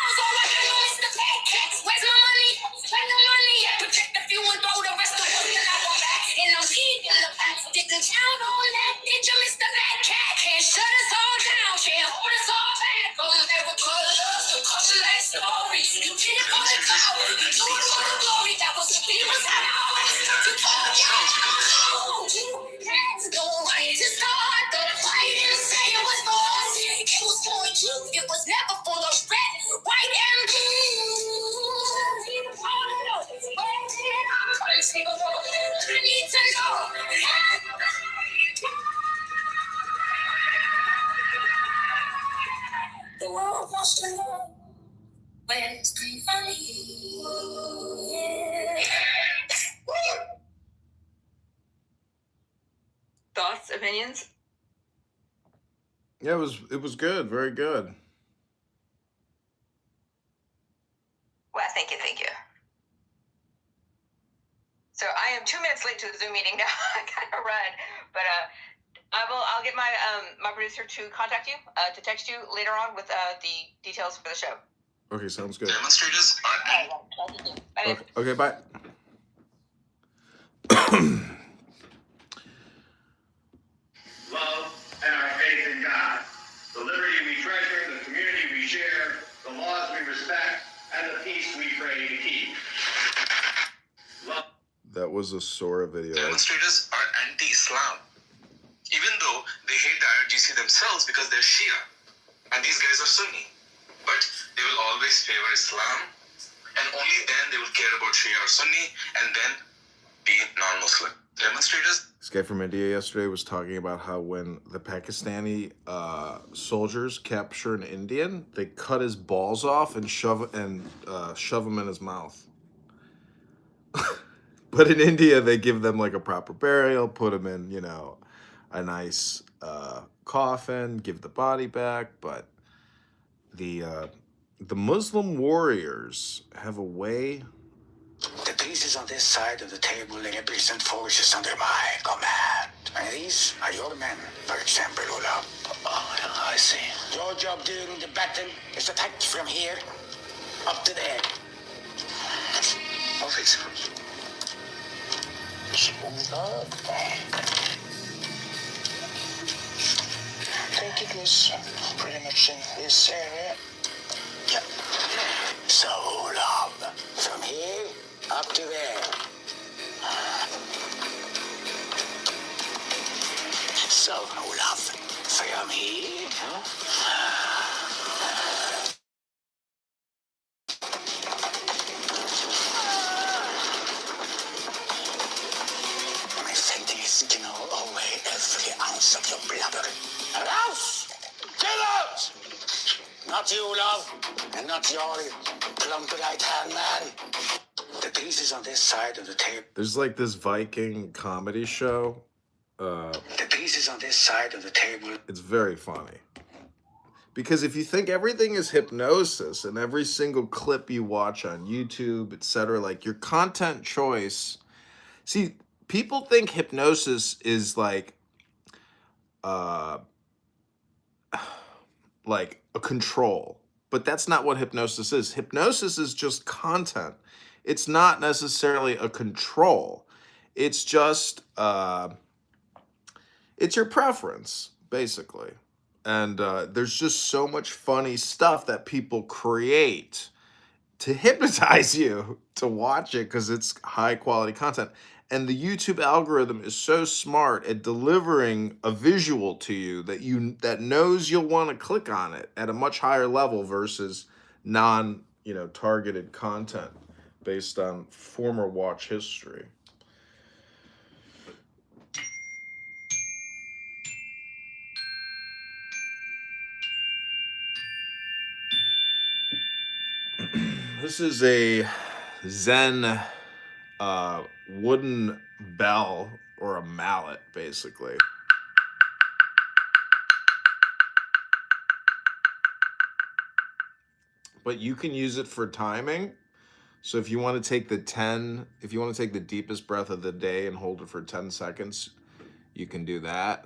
So what do you, Mr. Pancakes? Where's my money? Where's the money? Protect the few and throw the rest of us that I want back. And I'm keeping the past. Didn't count on that. Did you, Mr. Bad Cat? Can't shut us all down. Can't hold us all back. Gonna never call us to call the last story. You did it for the clout. You do it for the glory. That was the people's house. You told y'all. Hands go right to start the fight and say it was for us. It was for you. It was never for the red, white, and blue. I need to know. the world wants to know where's Tiffany? Thoughts, opinions? Yeah, it was good, very good. Well, thank you. So I am 2 minutes late to the Zoom meeting now. I gotta run, but I'll get my producer to contact you, to text you later on with the details for the show. Okay, sounds good. Demonstrators are Okay, bye. Love and our faith in God. The liberty we treasure, the community we share, the laws we respect, and the peace we pray to keep. Love. That was a Sora video. Demonstrators are anti-Islam, even though they hate the IRGC themselves because they're Shia, and these guys are Sunni. But they will always favor Islam, and only then they will care about Shia or Sunni, and then be non-Muslim. Demonstrators. This guy from India yesterday was talking about how when the Pakistani soldiers capture an Indian, they cut his balls off and shove them in his mouth. But in India, they give them like a proper burial, put them in, a nice coffin, give the body back. But the Muslim warriors have a way. The pieces on this side of the table represent forces under my command. And these are your men, for example, Olaf. Oh, I see. Your job during the battle is to attack from here up to there. Office. I think it was pretty much in this area. Yeah. So, Olaf, from here up to there. So, Olaf, from here. My fighting is taking away every ounce of your blubber. Raus! Get out! Not you, Olaf, and not your plump right-hand man. The pieces on this side of the table. There's like this Viking comedy show. The pieces on this side of the table. It's very funny. Because if you think everything is hypnosis and every single clip you watch on YouTube, etc., like your content choice. See, people think hypnosis is like a control. But that's not what hypnosis is. Hypnosis is just content. It's not necessarily a control. It's just, it's your preference, basically. And there's just so much funny stuff that people create to hypnotize you to watch it because it's high quality content. And the YouTube algorithm is so smart at delivering a visual to you that knows you'll want to click on it at a much higher level versus targeted content based on former watch history. This is a Zen wooden bell or a mallet, basically. But you can use it for timing. So if you want to take the deepest breath of the day and hold it for 10 seconds, you can do that.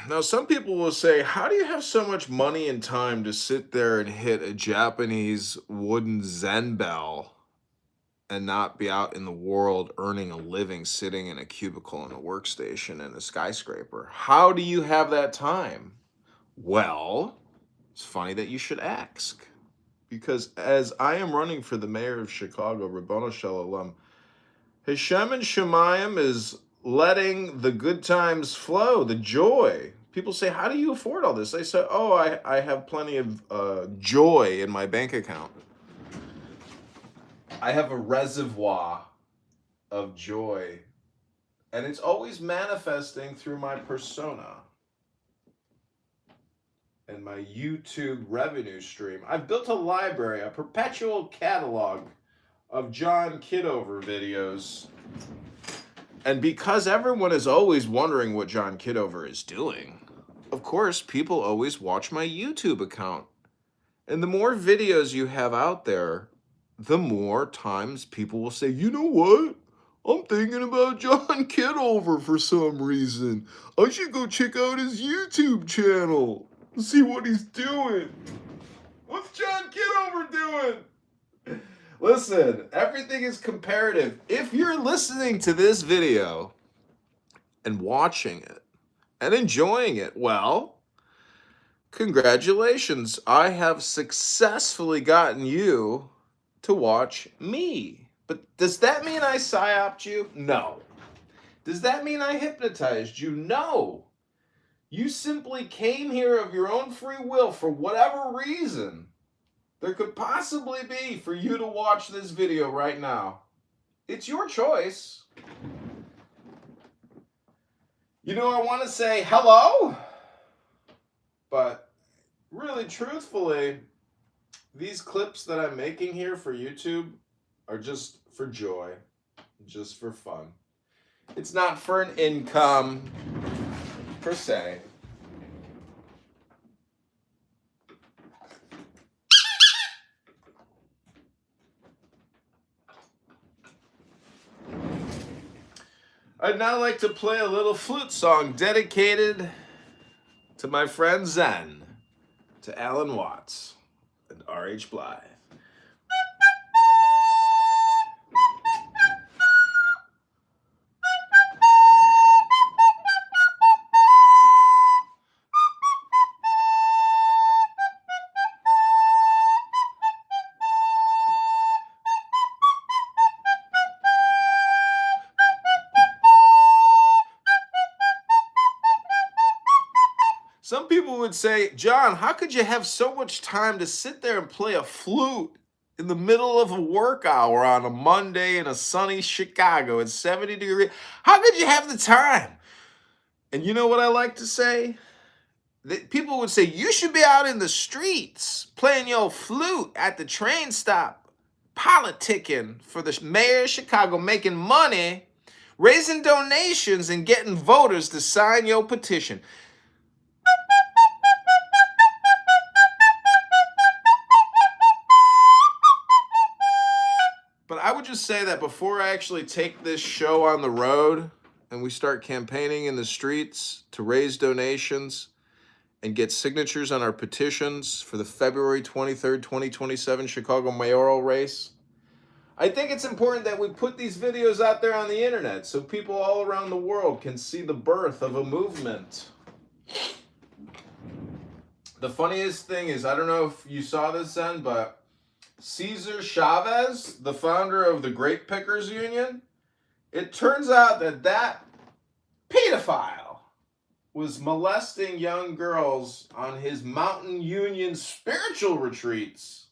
Now, some people will say, how do you have so much money and time to sit there and hit a Japanese wooden Zen bell and not be out in the world earning a living sitting in a cubicle in a workstation in a skyscraper? How do you have that time? Well, it's funny that you should ask. Because as I am running for the mayor of Chicago, Rabboni Shalom, Hashem and Shemayim is letting the good times flow, the joy. People say, how do you afford all this? I say, oh, I have plenty of joy in my bank account. I have a reservoir of joy, and it's always manifesting through my persona and my YouTube revenue stream. I've built a library, a perpetual catalog of John Kitover videos. And because everyone is always wondering what John Kitover is doing, of course, people always watch my YouTube account. And the more videos you have out there, the more times people will say, you know what? I'm thinking about John Kitover for some reason. I should go check out his YouTube channel. See what he's doing. What's John Kitover doing? Listen, everything is comparative. If you're listening to this video and watching it and enjoying it, well, congratulations. I have successfully gotten you to watch me. But does that mean I psyoped you? No. Does that mean I hypnotized you? No. You simply came here of your own free will for whatever reason there could possibly be for you to watch this video right now. It's your choice. You know, I want to say hello, but really, truthfully, these clips that I'm making here for YouTube are just for joy, just for fun. It's not for an income, per se. I'd now like to play a little flute song dedicated to my friend Zen, to Alan Watts and R.H. Blythe. Some people would say, John, how could you have so much time to sit there and play a flute in the middle of a work hour on a Monday in a sunny Chicago at 70 degrees? How could you have the time? And you know what I like to say? People would say, you should be out in the streets playing your flute at the train stop, politicking for the mayor of Chicago, making money, raising donations, and getting voters to sign your petition. But I would just say that before I actually take this show on the road and we start campaigning in the streets to raise donations and get signatures on our petitions for the February 23rd, 2027 Chicago mayoral race, I think it's important that we put these videos out there on the internet so people all around the world can see the birth of a movement. The funniest thing is, I don't know if you saw this then, but Cesar Chavez, the founder of the Grape Pickers Union, it turns out that pedophile was molesting young girls on his Mountain Union spiritual retreats.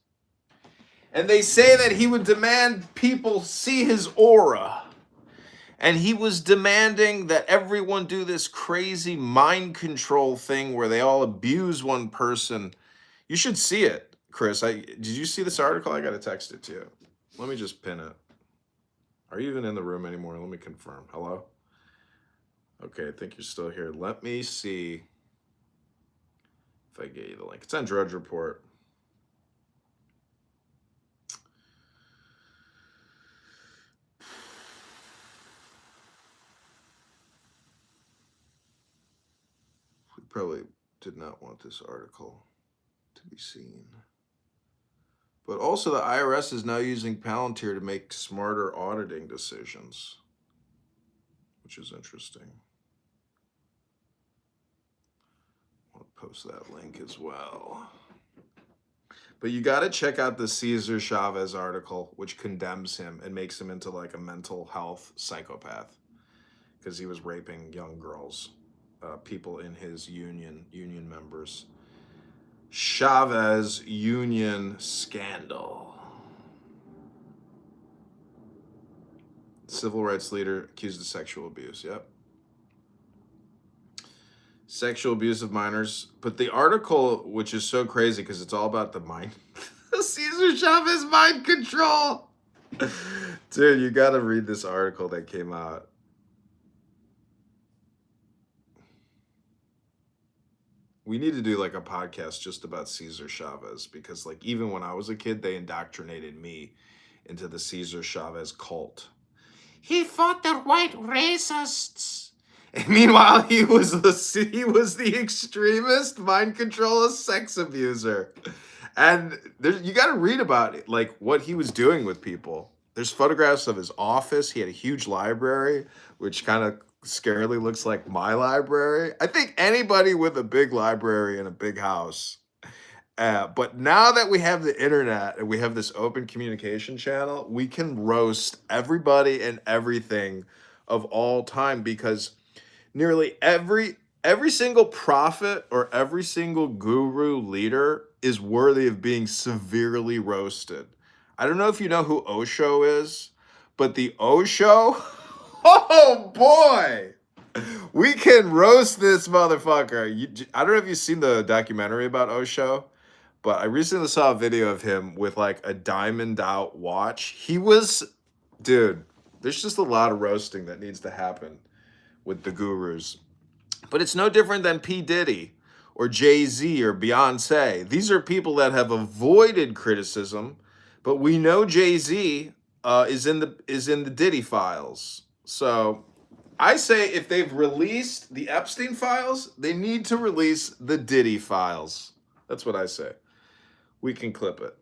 And they say that he would demand people see his aura. And he was demanding that everyone do this crazy mind control thing where they all abuse one person. You should see it. Chris, did you see this article? I got to text it to you. Let me just pin it. Are you even in the room anymore? Let me confirm. Hello? Okay, I think you're still here. Let me see if I get you the link. It's on Drudge Report. We probably did not want this article to be seen. But also the IRS is now using Palantir to make smarter auditing decisions, which is interesting. I'll post that link as well. But you got to check out the Cesar Chavez article, which condemns him and makes him into like a mental health psychopath because he was raping young girls people in his union members. Chavez union scandal. Civil rights leader accused of sexual abuse. Yep. Sexual abuse of minors. But the article, which is so crazy because it's all about the mind, Cesar Chavez mind control. Dude, you got to read this article that came out. We need to do like a podcast just about Cesar Chavez because like even when I was a kid, they indoctrinated me into the Cesar Chavez cult. He fought the white racists. And meanwhile, he was the extremist, mind controller, sex abuser. And you got to read about it, like what he was doing with people. There's photographs of his office. He had a huge library, which kind of scarily looks like my library. I think anybody with a big library and a big house. But now that we have the internet and we have this open communication channel, we can roast everybody and everything of all time because nearly every single prophet or every single guru leader is worthy of being severely roasted. I don't know if you know who Osho is, but the Osho, oh boy, we can roast this motherfucker. I don't know if you've seen the documentary about Osho, but I recently saw a video of him with like a diamond out watch. Dude, there's just a lot of roasting that needs to happen with the gurus. But it's no different than P. Diddy or Jay-Z or Beyonce. These are people that have avoided criticism, but we know Jay-Z is in the Diddy files. So I say if they've released the Epstein files, they need to release the Diddy files. That's what I say. We can clip it.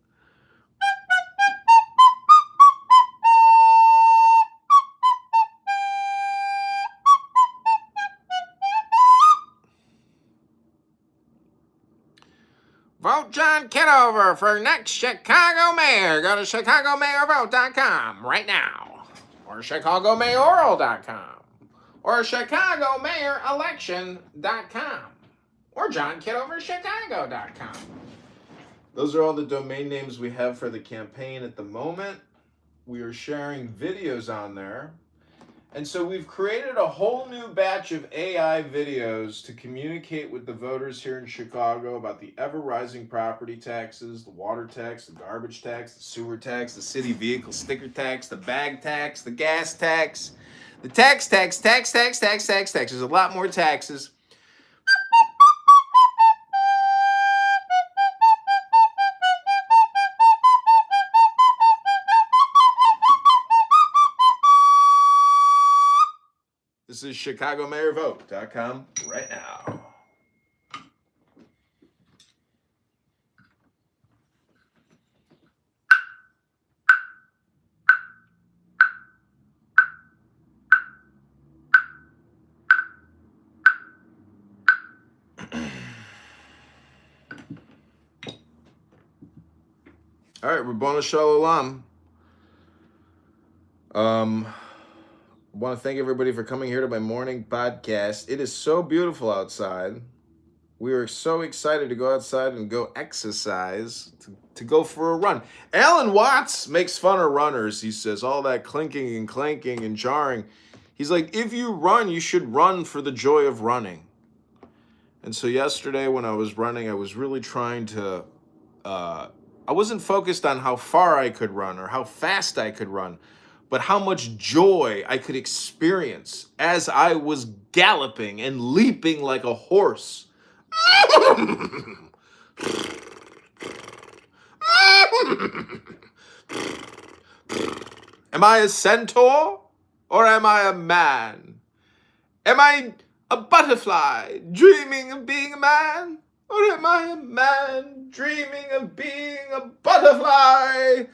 Vote John Kitover for next Chicago mayor. Go to ChicagoMayorVote.com right now. Or ChicagoMayoral.com. Or ChicagoMayorElection.com. Or JohnKitoverChicago.com. Those are all the domain names we have for the campaign at the moment. We are sharing videos on there. And so we've created a whole new batch of AI videos to communicate with the voters here in Chicago about the ever-rising property taxes, the water tax, the garbage tax, the sewer tax, the city vehicle sticker tax, the bag tax, the gas tax, the tax. There's a lot more taxes. This is ChicagoMayorVote.com right now. All right, Rabboni Shalom. I want to thank everybody for coming here to my morning podcast. It is so beautiful outside. We are so excited to go outside and go exercise, to go for a run. Alan Watts makes fun of runners. He says all that clinking and clanking and jarring. He's like, if you run, you should run for the joy of running. And so yesterday when I was running, I was really trying to, I wasn't focused on how far I could run or how fast I could run, but how much joy I could experience as I was galloping and leaping like a horse. Am I a centaur or am I a man? Am I a butterfly dreaming of being a man? Or am I a man dreaming of being a butterfly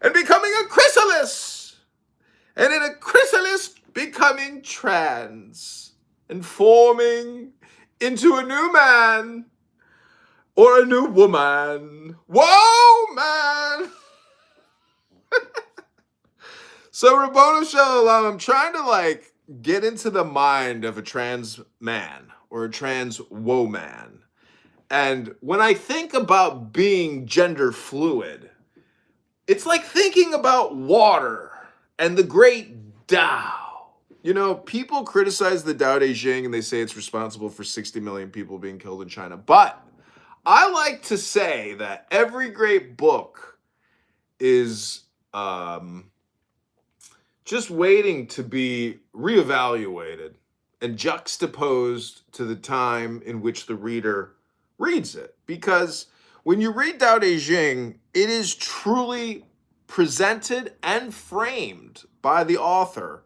and becoming a chrysalis? And in a chrysalis becoming trans and forming into a new man or a new woman. Whoa, man! So, Rabboni Shalom, I'm trying to get into the mind of a trans man or a trans woman. And when I think about being gender fluid, it's like thinking about water and the great Tao. You know, people criticize the Tao Te Ching and they say it's responsible for 60 million people being killed in China. But I like to say that every great book is just waiting to be reevaluated and juxtaposed to the time in which the reader reads it. Because when you read Tao Te Ching, it is truly presented and framed by the author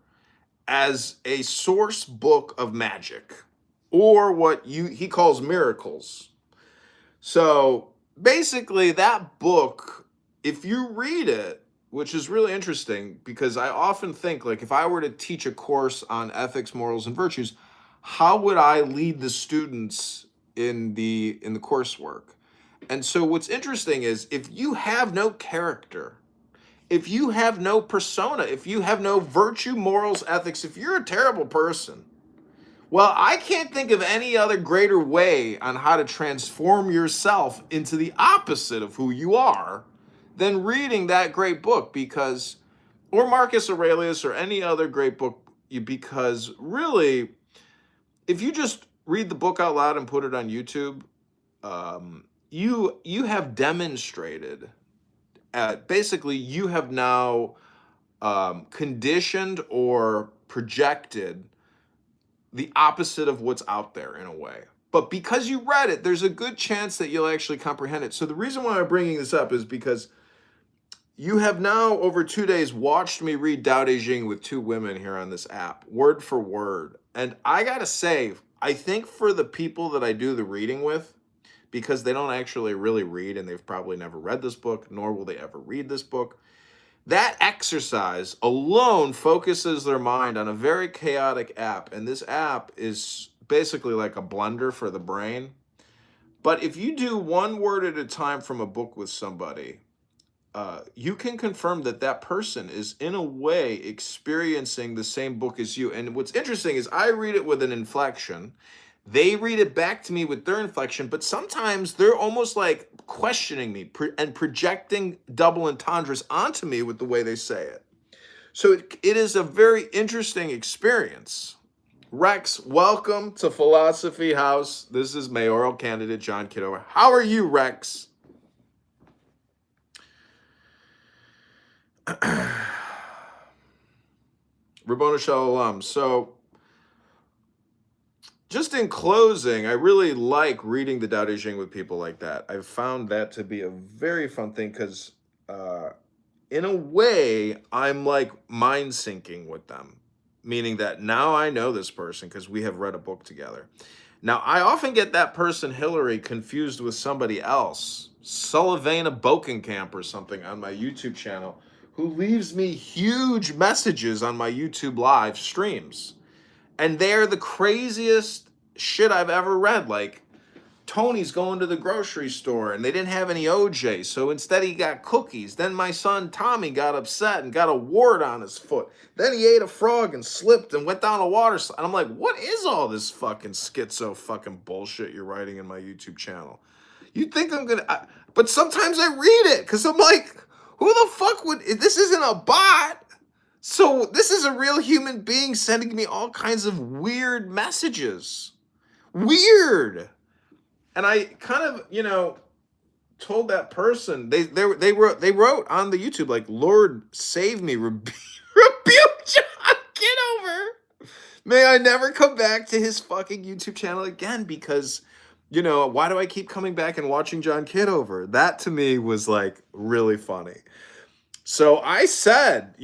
as a source book of magic, or what he calls miracles. So basically, that book, if you read it, which is really interesting, because I often think, like, if I were to teach a course on ethics, morals, and virtues, how would I lead the students in the coursework? And so what's interesting is, if you have no character, if you have no persona, if you have no virtue, morals, ethics, if you're a terrible person, well, I can't think of any other greater way on how to transform yourself into the opposite of who you are than reading that great book, because, or Marcus Aurelius or any other great book, because really, if you just read the book out loud and put it on YouTube, you have demonstrated, basically you have now conditioned or projected the opposite of what's out there in a way. But because you read it, there's a good chance that you'll actually comprehend it. So the reason why I'm bringing this up is because you have now, over 2 days, watched me read Tao Te Ching with 2 women here on this app, word for word. And I gotta say, I think for the people that I do the reading with, because they don't actually really read, and they've probably never read this book, nor will they ever read this book, that exercise alone focuses their mind on a very chaotic app. And this app is basically like a blender for the brain. But if you do one word at a time from a book with somebody, you can confirm that that person is in a way experiencing the same book as you. And what's interesting is I read it with an inflection. They read it back to me with their inflection, but sometimes they're almost like questioning me and projecting double entendres onto me with the way they say it. So it is a very interesting experience. Rex, welcome to Philosophy House. This is mayoral candidate John Kitover. How are you, Rex? Rabboni Shalom. So, just in closing, I really like reading the Tao Te Ching with people like that. I've found that to be a very fun thing because, in a way, I'm like mind syncing with them, meaning that now I know this person because we have read a book together. Now, I often get that person, Hillary, confused with somebody else, Sullivana Bokenkamp or something on my YouTube channel, who leaves me huge messages on my YouTube live streams. And they're the craziest shit I've ever read. Like, Tony's going to the grocery store and they didn't have any OJ, so instead he got cookies. Then my son Tommy got upset and got a wart on his foot. Then he ate a frog and slipped and went down a water slide. And I'm like, what is all this fucking schizo fucking bullshit you're writing in my YouTube channel? You think I'm gonna... but sometimes I read it because I'm like, who the fuck would... This isn't a bot. So this is a real human being sending me all kinds of weird messages. Weird. And I kind of, told that person, they wrote on the YouTube, like, Lord save me, rebuke John Kitover. May I never come back to his fucking YouTube channel again because, why do I keep coming back and watching John Kitover? That to me was like really funny. So I said,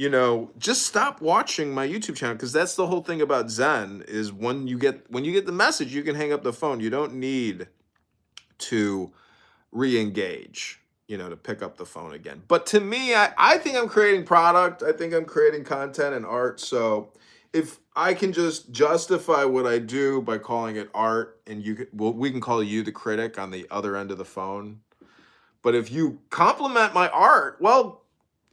just stop watching my YouTube channel, because that's the whole thing about Zen is when you get the message, you can hang up the phone. You don't need to re-engage, to pick up the phone again. But to me, I think I'm creating product. I think I'm creating content and art. So if I can just justify what I do by calling it art, and we can call you the critic on the other end of the phone. But if you compliment my art, well,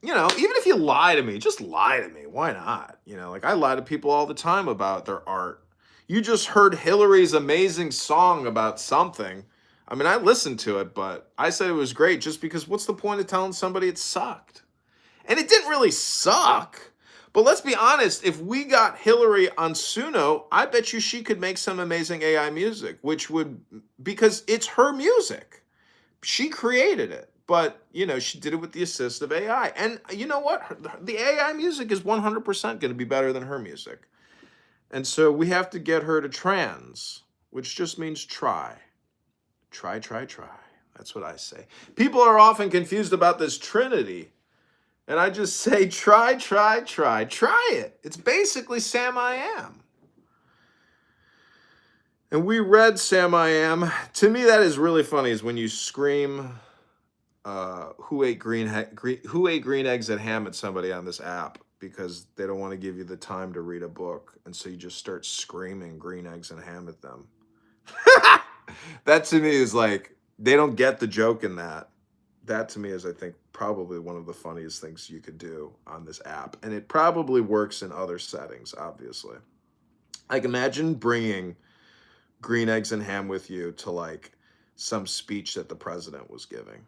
even if you lie to me, just lie to me. Why not? Like I lie to people all the time about their art. You just heard Hillary's amazing song about something. I mean, I listened to it, but I said it was great just because what's the point of telling somebody it sucked? And it didn't really suck. But let's be honest, if we got Hillary on Suno, I bet you she could make some amazing AI music, which would, because it's her music. She created it, but she did it with the assist of AI. And you know what? The AI music is 100% going to be better than her music. And so we have to get her to trans, which just means try. Try, try, try. That's what I say. People are often confused about this Trinity. And I just say, try, try, try, try it. It's basically Sam I Am. And we read Sam I Am. To me, that is really funny, is when you scream, who ate green eggs at ham at somebody on this app because they don't want to give you the time to read a book. And so you just start screaming green eggs and ham at them. That to me is like, they don't get the joke in that. That to me is, I think, probably one of the funniest things you could do on this app. And it probably works in other settings, obviously. Like, imagine bringing green eggs and ham with you to like some speech that the president was giving.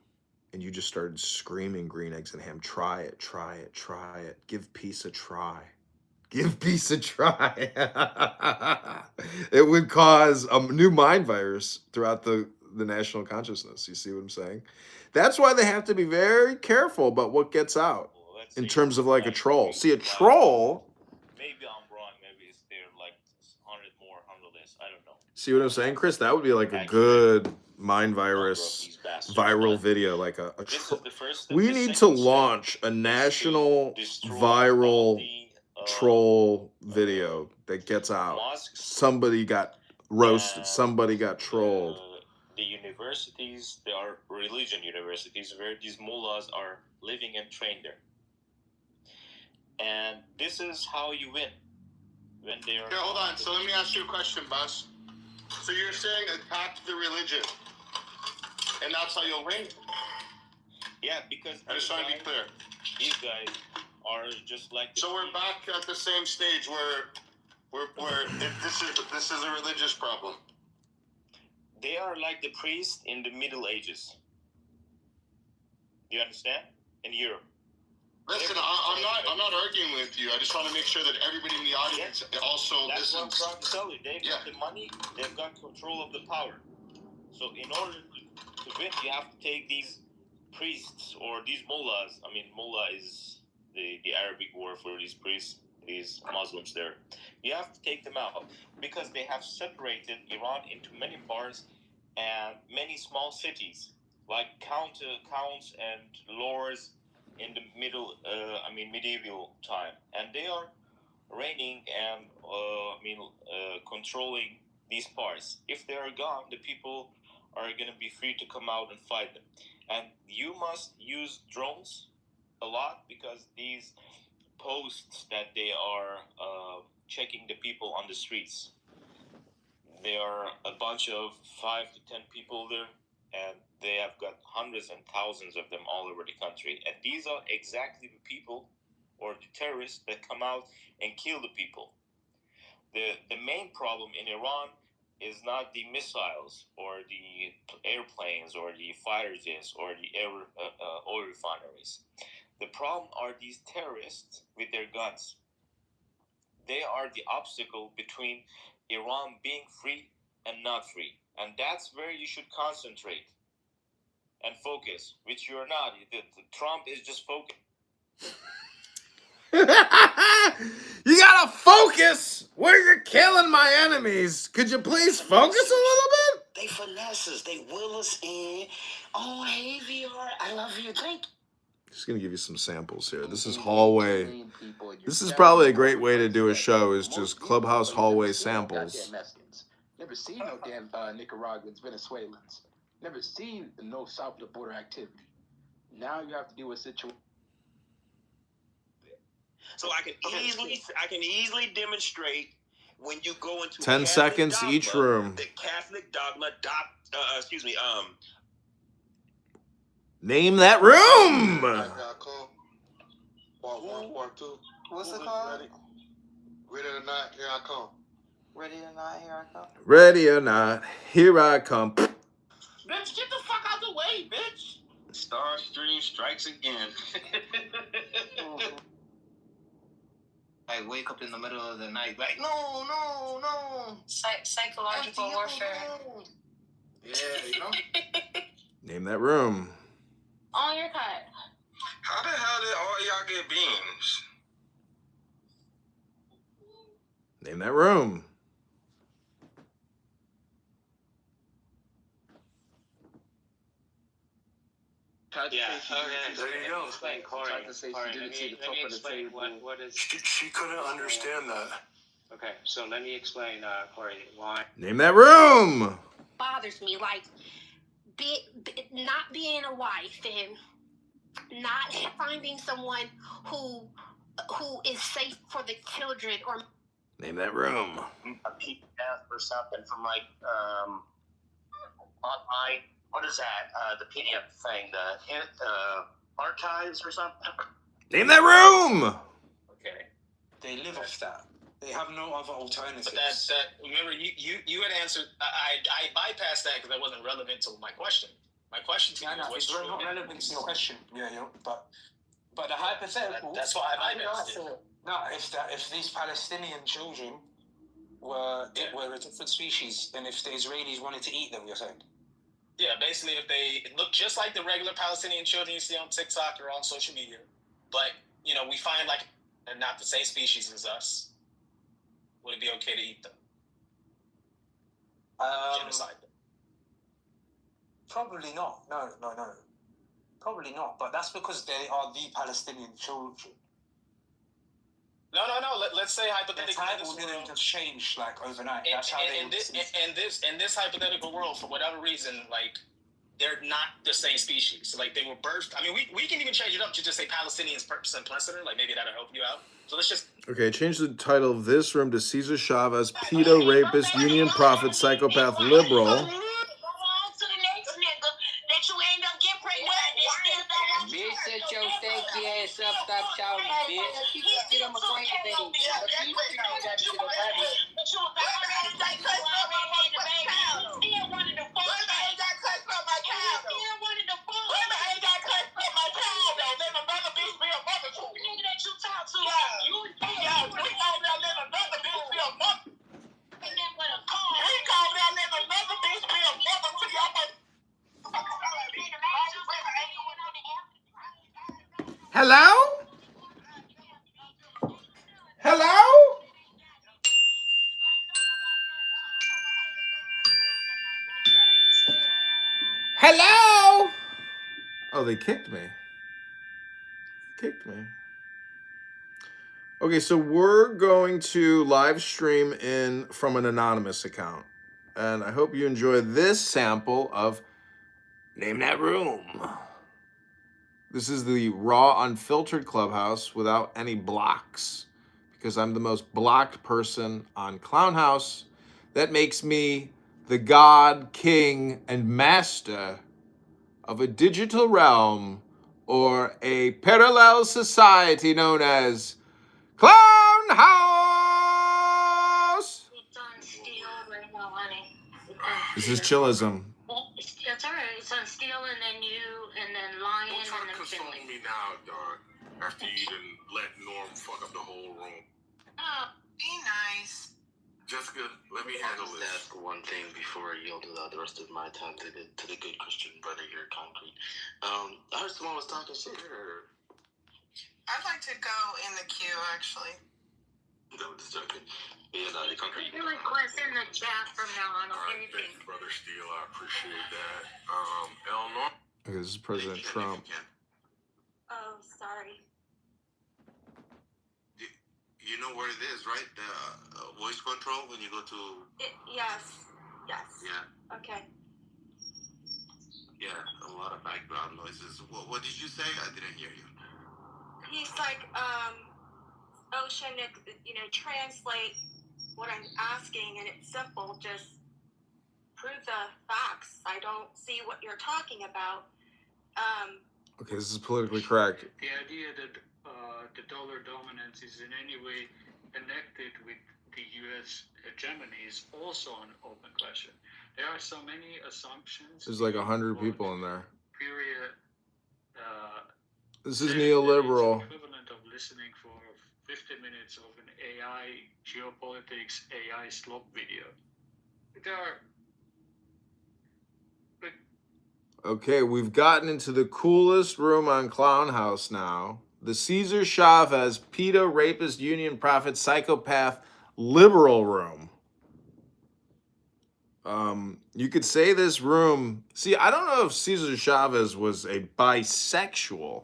And you just started screaming green eggs and ham. Try it, try it, try it. Give peace a try. Give peace a try. It would cause a new mind virus throughout the national consciousness. You see what I'm saying? That's why they have to be very careful about what gets out in terms of like a troll. See, a troll. Maybe I'm wrong. Maybe it's there like 100 more, 100 less. I don't know. See what I'm saying, Chris? That would be like a good mind virus viral video, like a troll. We need to launch a national viral troll video that gets out. Somebody got roasted. Somebody got trolled. The universities, they are religion universities where these mullahs are living and trained there. And this is how you win. When they are... Okay, hold on. So let me ask you a question, boss. So you're saying attack the religion, and that's how you'll win? Yeah, because... I just want to be clear. These guys are just like... So we're back at the same stage where this is a religious problem. They are like the priests in the Middle Ages. You understand? In Europe. Listen, I'm not arguing with you. I just want to make sure that everybody in the audience also listens. That's what I'm trying to tell you. They've got the money. They've got control of the power. So in order to win, you have to take these priests or these mullahs. I mean, mullah is the Arabic word for these priests, these Muslims there. You have to take them out because they have separated Iran into many parts and many small cities, like counts and lords in the medieval time, and they are reigning and controlling these parts. If they are gone, the people are going to be free to come out and fight them. And you must use drones a lot because these posts that they are checking the people on the streets. There are a bunch of 5 to 10 people there, and they have got hundreds and thousands of them all over the country. And these are exactly the people or the terrorists that come out and kill the people. The main problem in Iran is not the missiles or the airplanes or the fighter jets or the oil refineries. The problem are these terrorists with their guns. They are the obstacle between Iran being free and not free. And that's where you should concentrate and focus, which you're not. Trump is just focused. You gotta focus where you're killing my enemies. Could you please focus a little bit? They finesse us. They will us in. Oh, hey, VR, I love you. Thank you. Just gonna give you some samples here. This is hallway. This is probably a great way to do a show, is just clubhouse hallway samples. Never seen no damn Nicaraguans, Venezuelans. Never seen no south of the border activity. Now you have to deal with situation. So I can easily demonstrate when you go into 10 seconds dogma, each room. The Catholic dogma. Name that room. Part 1, Part 2. What's it called? Ready or not, here I come. Ready or not, here I come. Ready or not, here I come. Bitch, get the fuck out the way, bitch. Starstream strikes again. I wake up in the middle of the night, like, no. Psychological warfare. Yeah, you know? Name that room. On your cut. How the hell did all y'all get beans? Name that room. Yeah, okay. There you go. Explain, Corey. Tried to say she didn't see the top of the table. What is... She couldn't understand that. Okay, so let me explain, Corey, why. Name that room. Bothers me, like not being a wife and not finding someone who is safe for the children or. Name that room. A PDF or something from like on my, what is that? The PDF thing, the archives or something. Name that room. Okay. They live off that. They have no other alternatives. But that remember you had answered. I bypassed that because that wasn't relevant to my question. My question to you was it's not relevant to your question. Yeah, but the hypothetical. That's why I bypassed it. No, if these Palestinian children were a different species, and if the Israelis wanted to eat them, you're saying? Yeah, basically, if they look just like the regular Palestinian children you see on TikTok or on social media, but we find like they're not the same species as us, would it be okay to eat them? Genocide them? Probably not. No. Probably not. But that's because they are the Palestinian children. No. Let's say hypothetically, the title didn't just change like overnight. That's how they. In this hypothetical world, for whatever reason, like they're not the same species. So, like they were birthed. I mean, we can even change it up to just say Palestinians simpliciter. Like maybe that'll help you out. So let's just. Okay, change the title of this room to Cesar Chavez, pedo, rapist, union prophet, psychopath, liberal. Bitch, set your stanky ass up, stop shouting, bitch. Get on my brain, Hello? Hello? Hello? Oh, they kicked me. Okay, so we're going to live stream in from an anonymous account. And I hope you enjoy this sample of Name That Room. This is the raw, unfiltered Clubhouse without any blocks, because I'm the most blocked person on Clownhouse. That makes me the god, king, and master of a digital realm or a parallel society known as Clownhouse. It's on steel right now, honey. This is chillism. That's all right. It's on steel and then lion Don't try and to then console Finley. me now, dog. After you done let Norm fuck up the whole room. Oh, be nice. Jessica, let me handle this. Ask one thing before I yield the rest of my time to the good Christian brother here, Concrete. I heard someone was talking shit. I'd like to go in the queue, actually. No, just joking. Yeah, no, the Concrete. You request in the chat from now on. All right, thank you, Brother Steele. I appreciate that. Eleanor? Okay, this is President Trump. Oh, sorry. You know where it is, right? The voice control when you go to... Yes. Yeah. Okay. Yeah, a lot of background noises. What did you say? I didn't hear you. He's like, Oceanic, translate what I'm asking, and it's simple. Just prove the facts. I don't see what you're talking about. Okay, this is politically correct. The idea that the dollar dominance is in any way connected with the U.S. hegemony is also an open question. There are so many assumptions. There's like 100 what people in there. Peoria This is said, that neoliberal. it's equivalent of listening for 50 minutes of an AI geopolitics AI slop video. There are. But Okay, we've gotten into the coolest room on Clown House now. The Cesar Chavez, pedo, rapist, union prophet, psychopath, liberal room. You could say this room... See, I don't know if Cesar Chavez was a bisexual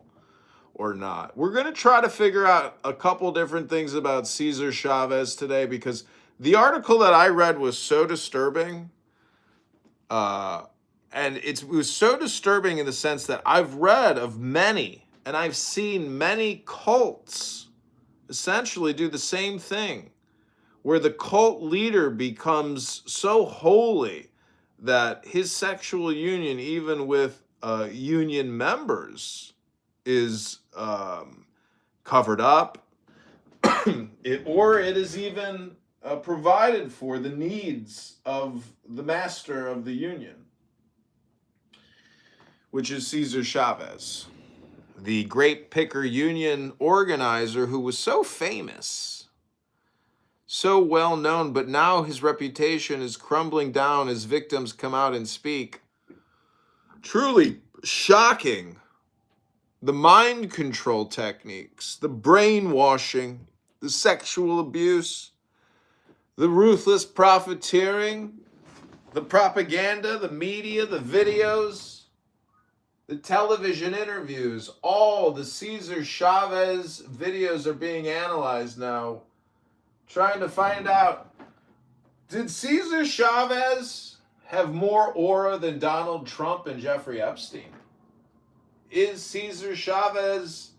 or not. We're going to try to figure out a couple different things about Cesar Chavez today because the article that I read was so disturbing. And it was so disturbing in the sense that I've read of many, and I've seen many cults essentially do the same thing, where the cult leader becomes so holy that his sexual union, even with union members, is covered up, or it is even provided for the needs of the master of the union, which is Cesar Chavez, the grape picker union organizer who was so famous, so well known, but now his reputation is crumbling down as victims come out and speak. Truly shocking. The mind control techniques, the brainwashing, the sexual abuse, the ruthless profiteering, the propaganda, the media, the videos, the television interviews, all the Cesar Chavez videos are being analyzed now, trying to find out, did Cesar Chavez have more aura than Donald Trump and Jeffrey Epstein? Is Cesar Chavez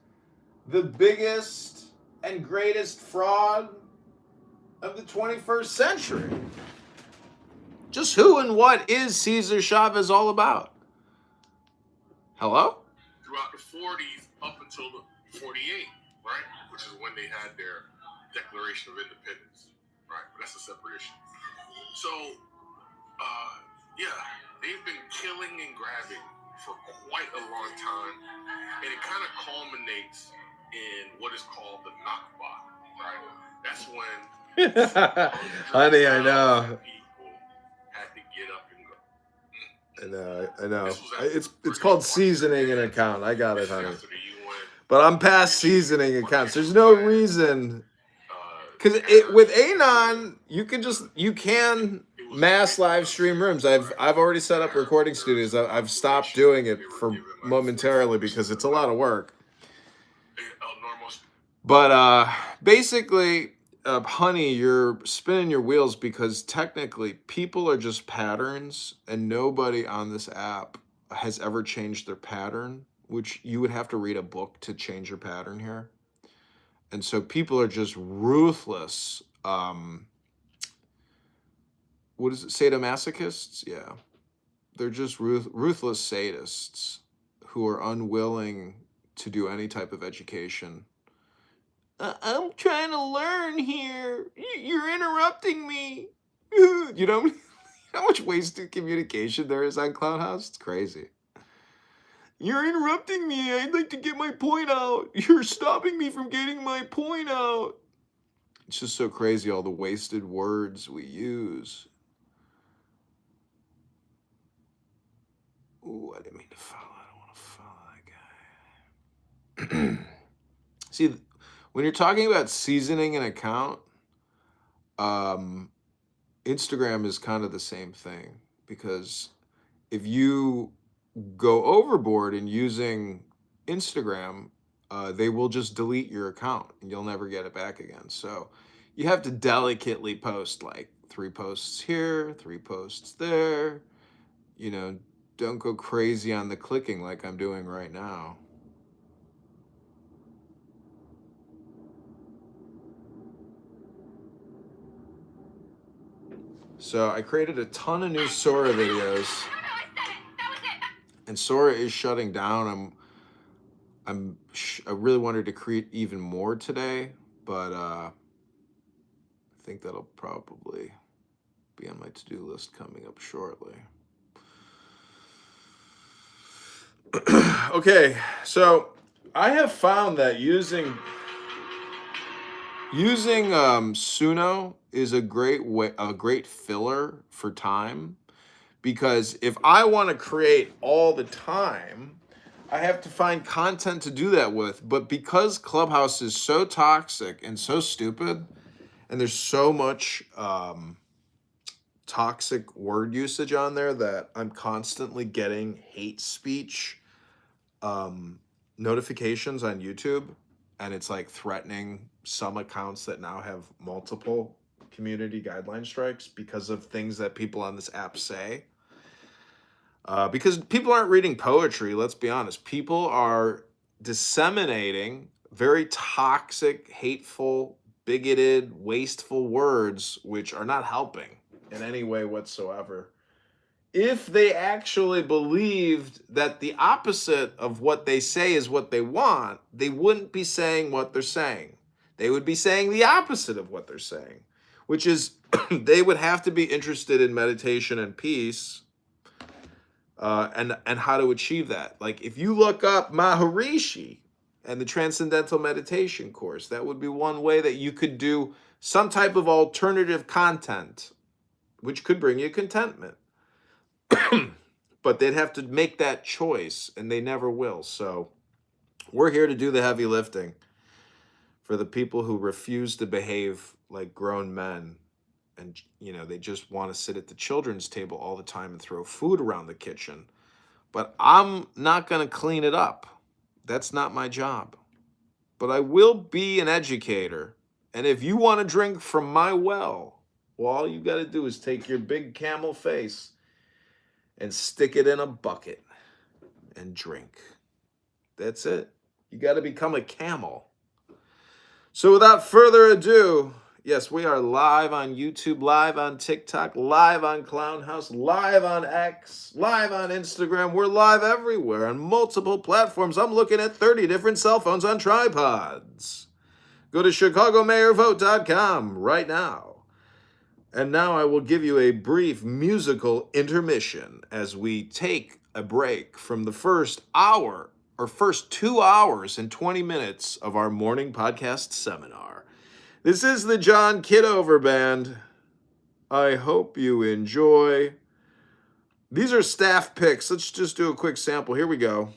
the biggest and greatest fraud of the 21st century? Just who and what is Cesar Chavez all about? Hello? Throughout the 40s up until the 48, right? Which is when they had their Declaration of Independence, right? But that's a separate issue. So, yeah, they've been killing and grabbing for quite a long time, and it kind of culminates in what is called the Nakba, right? That's when honey, I know. people had to get up and go. I know. It's called seasoning an account. I got it, honey. But I'm past seasoning accounts. There's no reason, because with Anon, you can mass live stream rooms. I've already set up recording studios. I've stopped doing it for momentarily because it's a lot of work. But basically, honey, you're spinning your wheels because technically people are just patterns, and nobody on this app has ever changed their pattern, which you would have to read a book to change your pattern here. And so people are just ruthless. What is it? Sadomasochists? Yeah. They're just ruthless sadists who are unwilling to do any type of education. I'm trying to learn here. You're interrupting me. You know how much wasted communication there is on Clown House? It's crazy. You're interrupting me. I'd like to get my point out. You're stopping me from getting my point out. It's just so crazy, all the wasted words we use. Ooh, I didn't mean to follow. I don't want to follow that guy. See, when you're talking about seasoning an account, Instagram is kind of the same thing, because if you go overboard in using Instagram, they will just delete your account and you'll never get it back again. So you have to delicately post like 3 posts here, 3 posts there. You know, don't go crazy on the clicking like I'm doing right now. So I created a ton of new Sora videos, and Sora is shutting down. I really wanted to create even more today, but think that'll probably be on my to-do list coming up shortly. Okay, so I have found that using Suno is a great filler for time, because if I want to create all the time, I have to find content to do that with. But because Clubhouse is so toxic and so stupid, and there's so much toxic word usage on there that I'm constantly getting hate speech notifications on YouTube, and it's like threatening some accounts that now have multiple community guideline strikes because of things that people on this app say. Because people aren't reading poetry, let's be honest. People are disseminating very toxic, hateful, bigoted, wasteful words, which are not helping in any way whatsoever. If they actually believed that the opposite of what they say is what they want, they wouldn't be saying what they're saying. They would be saying the opposite of what they're saying, which is they would have to be interested in meditation and peace, and how to achieve that. Like if you look up Maharishi and the Transcendental Meditation course, that would be one way that you could do some type of alternative content, which could bring you contentment. But they'd have to make that choice, and they never will. So we're here to do the heavy lifting for the people who refuse to behave like grown men, and they just want to sit at the children's table all the time and throw food around the kitchen. But I'm not going to clean it up. That's not my job. But I will be an educator. And if you want to drink from my well, all you got to do is take your big camel face and stick it in a bucket and drink. That's it. You got to become a camel. So without further ado, yes, we are live on YouTube, live on TikTok, live on Clownhouse, live on X, live on Instagram. We're live everywhere on multiple platforms. I'm looking at 30 different cell phones on tripods. Go to ChicagoMayorVote.com right now. And now I will give you a brief musical intermission as we take a break from the first 2 hours and 20 minutes of our morning podcast seminar. This is the John Kitover Band. I hope you enjoy. These are staff picks. Let's just do a quick sample. Here we go.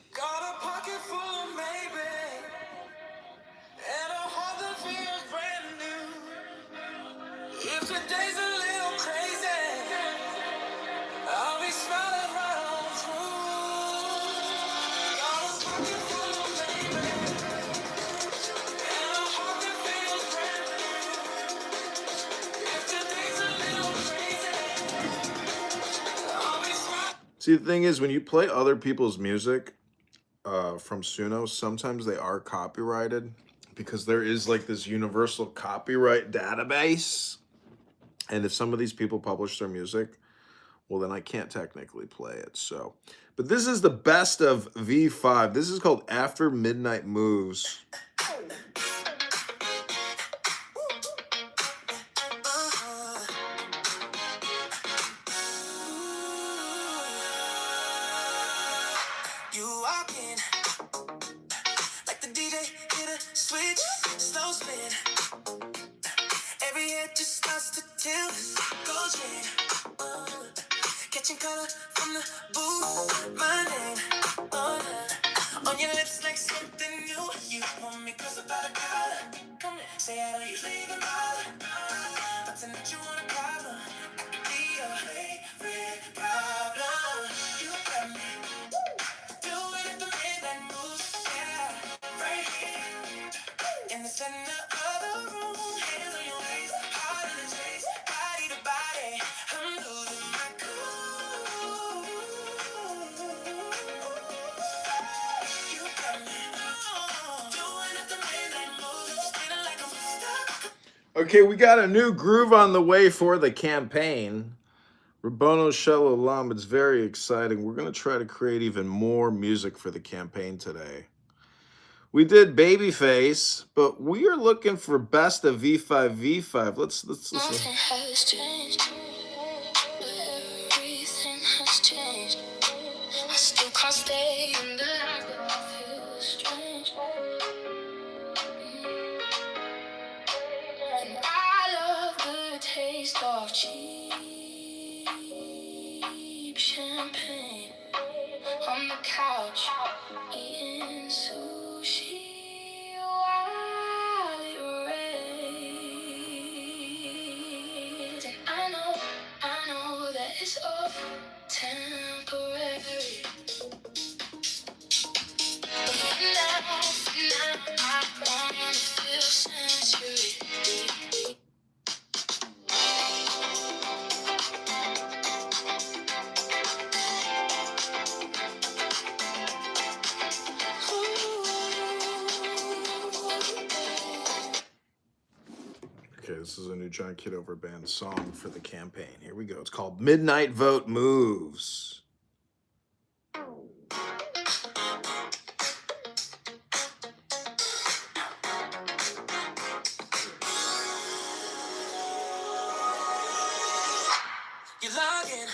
See, the thing is, when you play other people's music from Suno, sometimes they are copyrighted because there is like this universal copyright database. And if some of these people publish their music, well, then I can't technically play it. So, but this is the best of V5. This is called After Midnight Moves. Okay, we got a new groove on the way for the campaign. Rabono Shalom, it's very exciting. We're going to try to create even more music for the campaign today. We did Babyface, but we are looking for best of V5 V5. Let's listen. Nothing has changed, but everything has changed. I still can't stay in the light, but I feel strange. And I love the taste of cheap champagne on the couch, eating sushi while it rains. And I know that it's all temporary. But for now, I wanna feel sensory. Okay, this is a new John Kitover band song for the campaign. Here we go. It's called Midnight Vote Moves. You log in,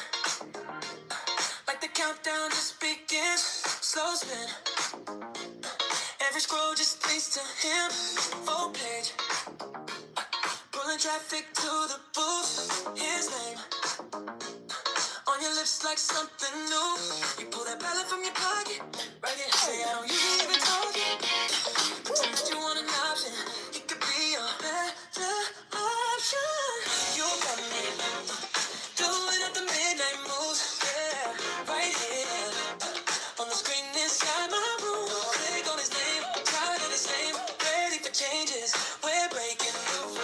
like the countdown just begins. Slow spin, every scroll just leads to him. Full page, pulling traffic to the booth. His name on your lips like something new. You pull that ballot from your pocket, right here. Say I don't usually even talk it. Pretend that you want an option. It could be a better option. You got me doing up the midnight moves, yeah, right here on the screen inside my room. Click on his name, tired of the same, ready for changes. We're breaking the rules.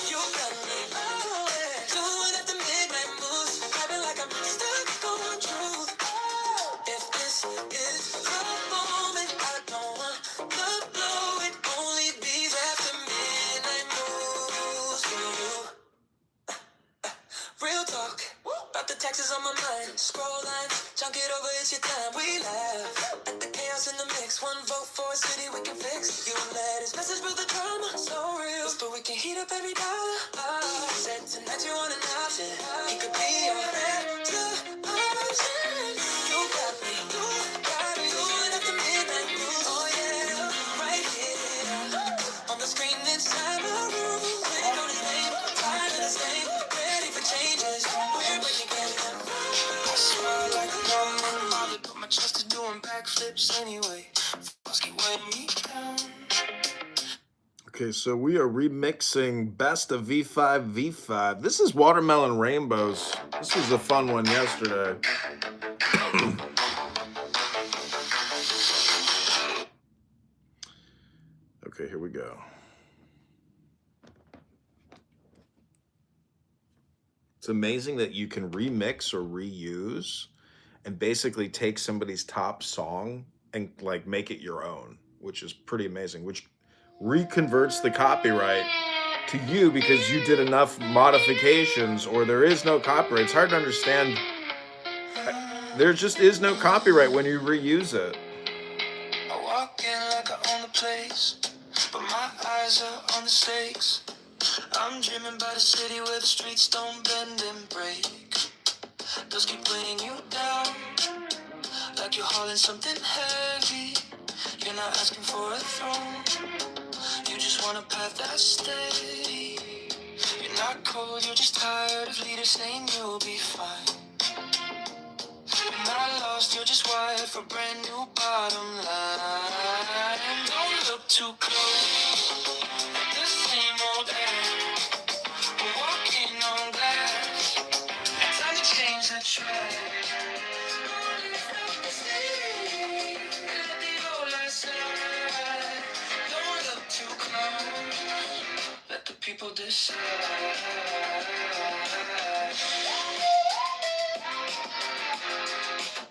You got me, oh yeah, doing up the midnight moves, rapping like I'm stuck on truth. If this is the moment, I don't want to blow it. Only be after midnight moves for you. Real talk, about the taxes on my mind. Scroll lines, chunk it over, it's your time. We laugh at the chaos in the mix. One vote for a city we can fix. You let his message build the drama, so real. But we can heat up every dollar. Said tonight you want an option. He could be your better option. You got me, doing at the midnight moves. Oh yeah, right here on the screen inside my room. Click on his name, tired of the same, ready for changes. We're breaking candy. I swear like I'm in mother, but my trust is doing backflips anyway. Fuck keep weighing me down. Okay, so we are remixing Best of V5 V5. This is Watermelon Rainbows. This was a fun one yesterday. Okay, here we go. It's amazing that you can remix or reuse and basically take somebody's top song and like make it your own, which is pretty amazing, which reconverts the copyright to you because you did enough modifications, or there is no copyright. It's hard to understand. There just is no copyright when you reuse it. I walk in like I own the place, but my eyes are on the stakes. I'm dreaming about a city where the streets don't bend and break. Those keep weighing you down, like you're hauling something heavy. You're not asking for a throne, you just want a path that's steady. You're not cold, you're just tired of leaders saying you'll be fine. You're not lost, you're just wired for brand new bottom line. Don't look too close, the same old air. We're walking on glass, time to change the track. Let the old light slide. Don't look too close, let the people decide.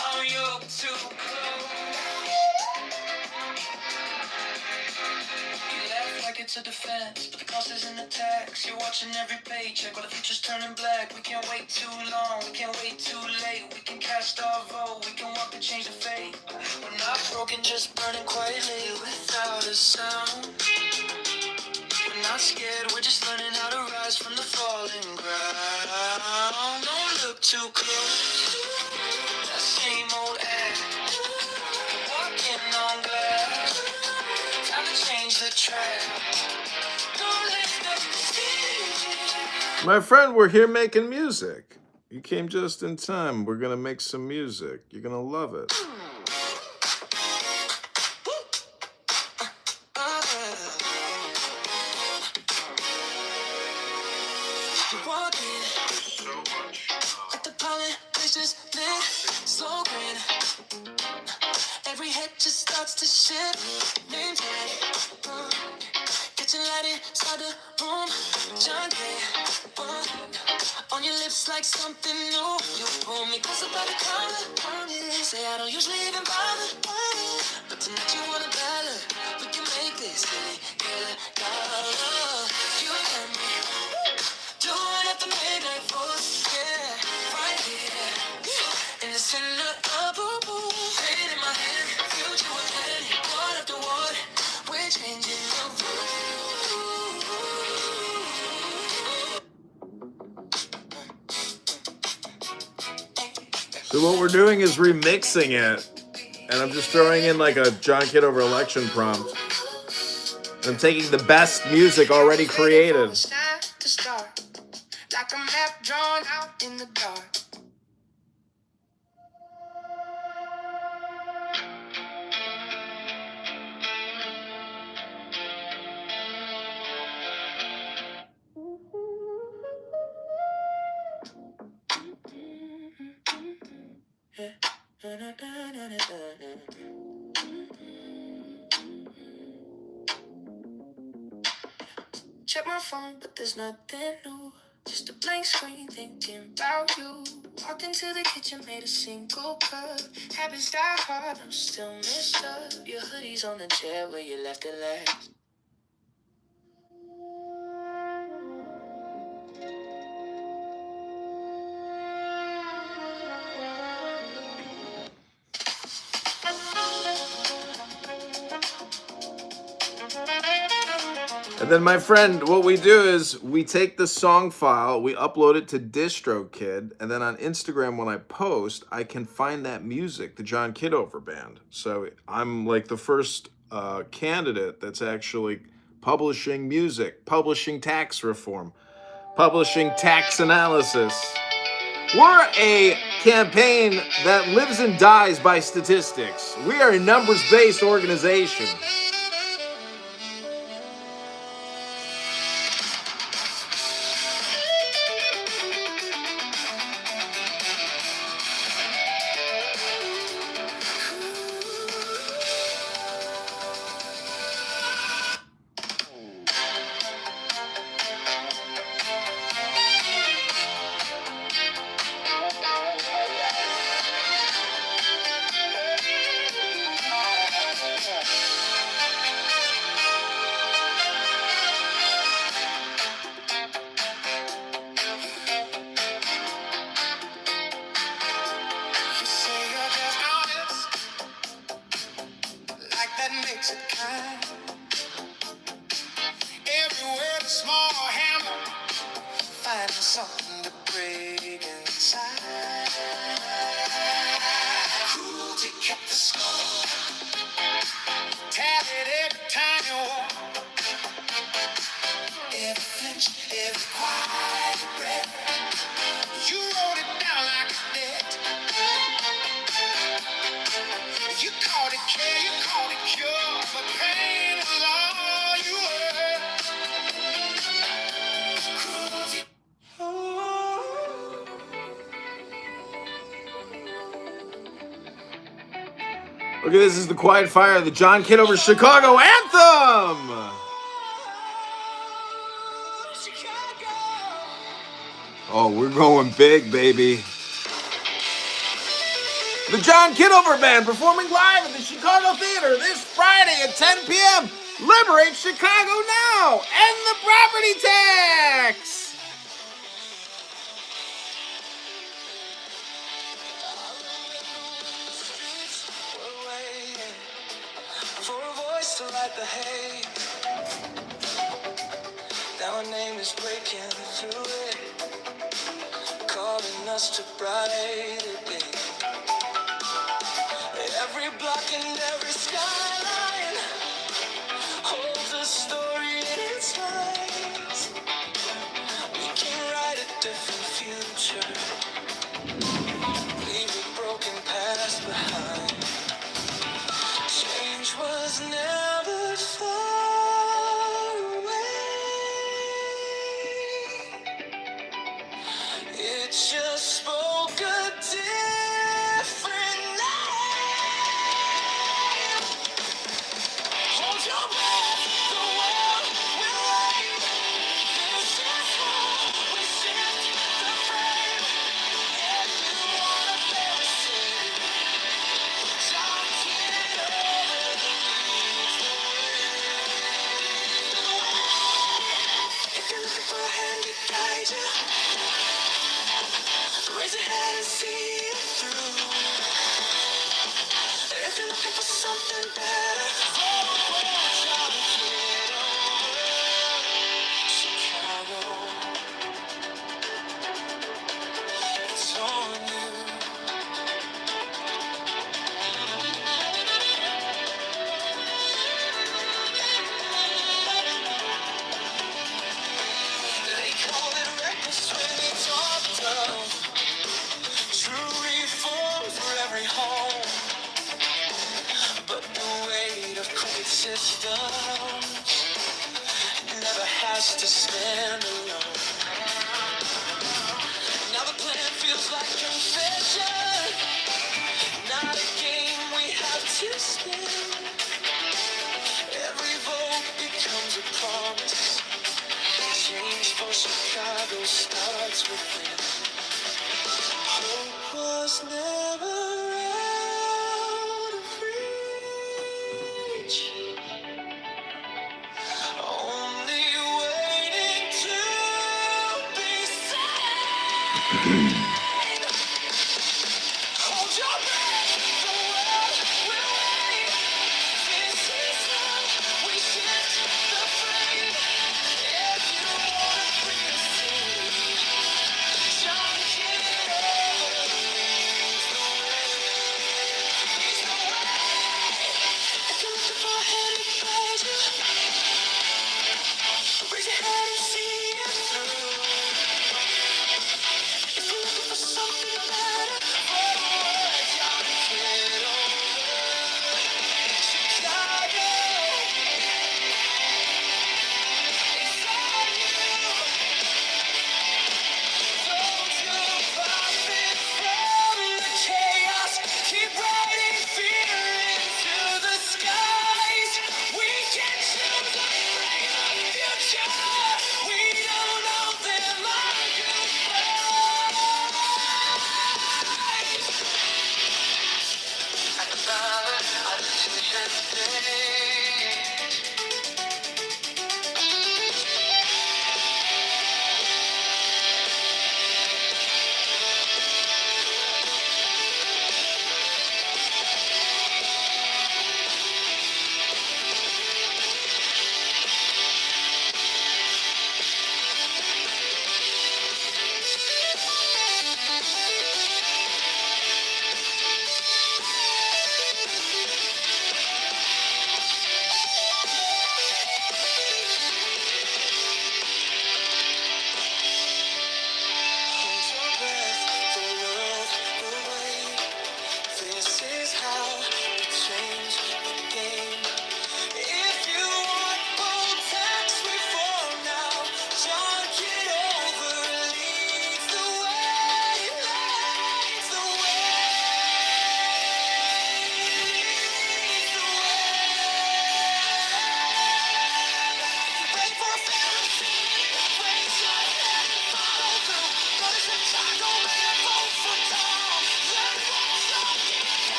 Oh, you're too close. You laugh like it's a defense, but the cost isn't the tax. You're watching every paycheck while the future's turning black. We can't wait too long, we can't wait too late. We can cast our vote, we can walk and change the fate. We're not broken, just burning quietly without a sound. We're not scared, we're just learning how to rise from the falling ground. Don't look too close, that same old act. Walking on glass, time to change the track. Don't lift up the ceiling. My friend, we're here making music. You came just in time. We're gonna make some music. You're gonna love it. Walking at the pollen places lit, slow green. Every head just starts to shift. Name tag, kitchen light inside the room. Junkie, on your lips like something new. You pull me closer by the collar. Say I don't usually even bother, but tonight you wanna better. We can make this get color. You and me. Doing up the midnight force, yeah, right here, in the center of a room. Pain in my hand, future with plenty, one after one, we're changing the rules. So what we're doing is remixing it, and I'm just throwing in like a John Kitover election prompt. And I'm taking the best music already created. To start, like a map drawn out in the dark. Check my phone, but there's nothing new. Just a blank screen thinking about you. Walked into the kitchen, made a single cup. Habits die hard, I'm still messed up. Your hoodie's on the chair where you left it last. And then, my friend, what we do is we take the song file, we upload it to DistroKid, and then on Instagram when I post, I can find that music, the John Kitover Band. So I'm like the first candidate that's actually publishing music, publishing tax reform, publishing tax analysis. We're a campaign that lives and dies by statistics. We are a numbers-based organization. Something to break inside. Cruelty kept the score. Tatted every time you walk. Every flinch, every quiet breath. You wrote it down like a debt. You called it care, you called it cure, but pain was all you were. Cruelty. Okay, this is the Quiet Fire, the John Kitover Chicago Anthem! Oh, we're going big, baby. The John Kitover Band performing live at the Chicago Theater this Friday at 10 p.m. Liberate Chicago now! End the property tax! For a voice to light the hay. Now our name is breaking through it, calling us to brighter days. Every block and every skyline holds a story in its lines. We can write a different future, leave a broken past behind. Change was never far away. It just spoke a different name. Hold your breath, the world will wait. This is how we shift the frame. If you wanna feel the same, jump it over the leaves. If you're looking for a hand to guide you, raise your head and see it through. If you're looking for something better, jump it over Chicago. It's on you. They call it reckless when it's all done. True reform for every home, but the weight of great systems never has to stand alone. Now the plan feels like confession, not a game we have to spin. Every vote becomes a promise. Change for Chicago starts within. Hope was never out of reach, only waiting to be seen. Hold your breath, the world will wait. This is how we shift the frame. If you wanna bring us in, jump it over the leaves. The way. If you're looking for a hand to guide you, raise your hand and see it through. If you're looking for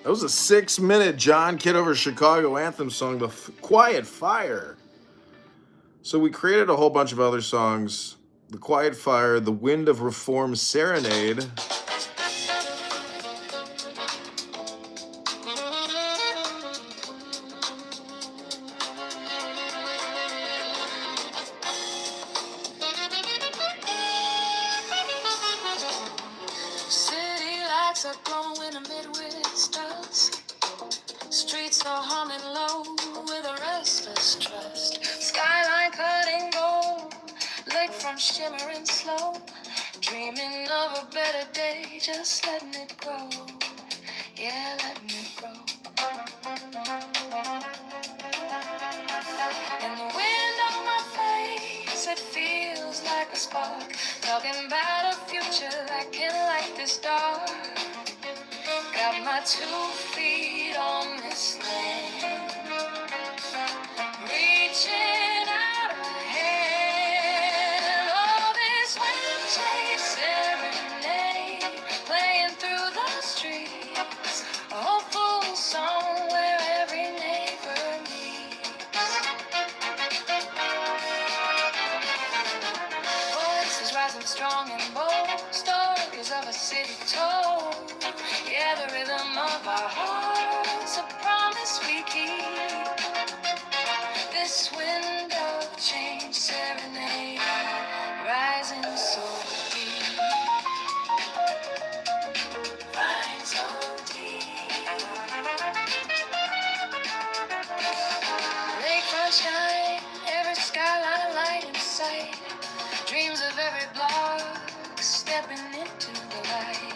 That was a 6-minute John Kitover Chicago anthem song, The Quiet Fire. So we created a whole bunch of other songs. The Quiet Fire, The Wind of Reform Serenade. City lights are glowing amid with dusk. Streets are humming low with a restless trust. Skyline cutting gold, lakefront shimmering slow. Dreaming of a better day, just letting it grow. Yeah, letting it grow. In the wind on my face, it feels like a spark. Talking about a future that can light this dark. Got my 2 feet on this land, reaching out a hand. Oh, this wind chase serenade, playing through the streets. A hopeful song where every neighbor meets. Voices rising strong and bold, stories of a city told. Yeah, the rhythm of our hearts, a promise we keep. This wind of change serenade, rising so deep. Rising so deep. Lakefront shine, every skyline light in sight. Dreams of every block, stepping into the light.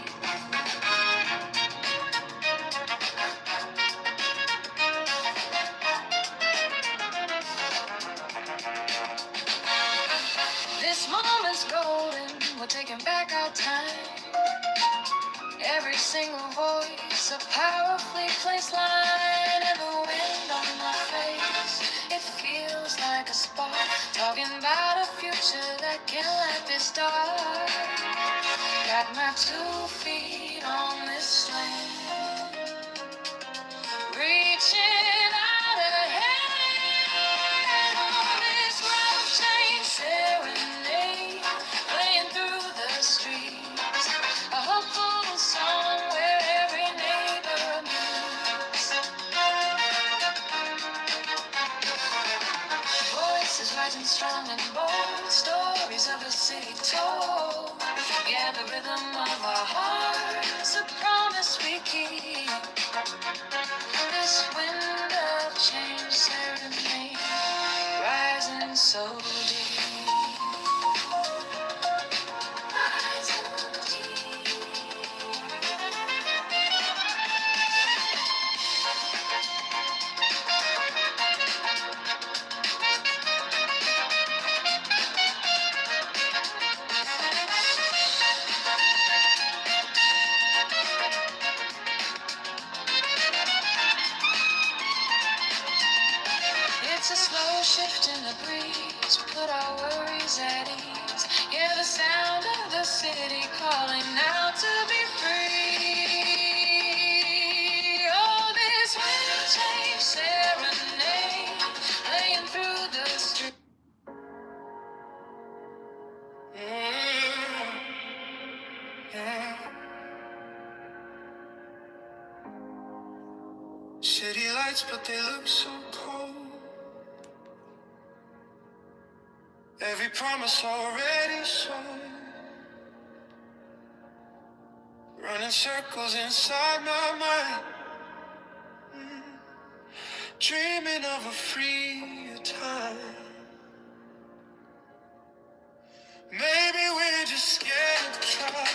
This moment's golden, we're taking back our time. Every single voice, a powerfully placed line. And the wind on my face, it feels like a spark. Talking about a future that can light this dark. Got my 2 feet on this land, reaching out a hand. On this rough chain serenade, playing through the streets. A hopeful song where every neighbor meets. Voices rising strong and bold, stories of a city told. Yeah, the rhythm of our hearts, a promise we keep. This wind of change serenade, rising so deep. Rising deep. It's a slow shift in the breeze, put our worries at ease. Hear the sound of the city calling out to be free. Oh, this wind change serenade, playing through the street. City lights, but they look so cold. Every promise already sold. Running circles inside my mind. Dreaming of a freer time. Maybe we're just scared to try.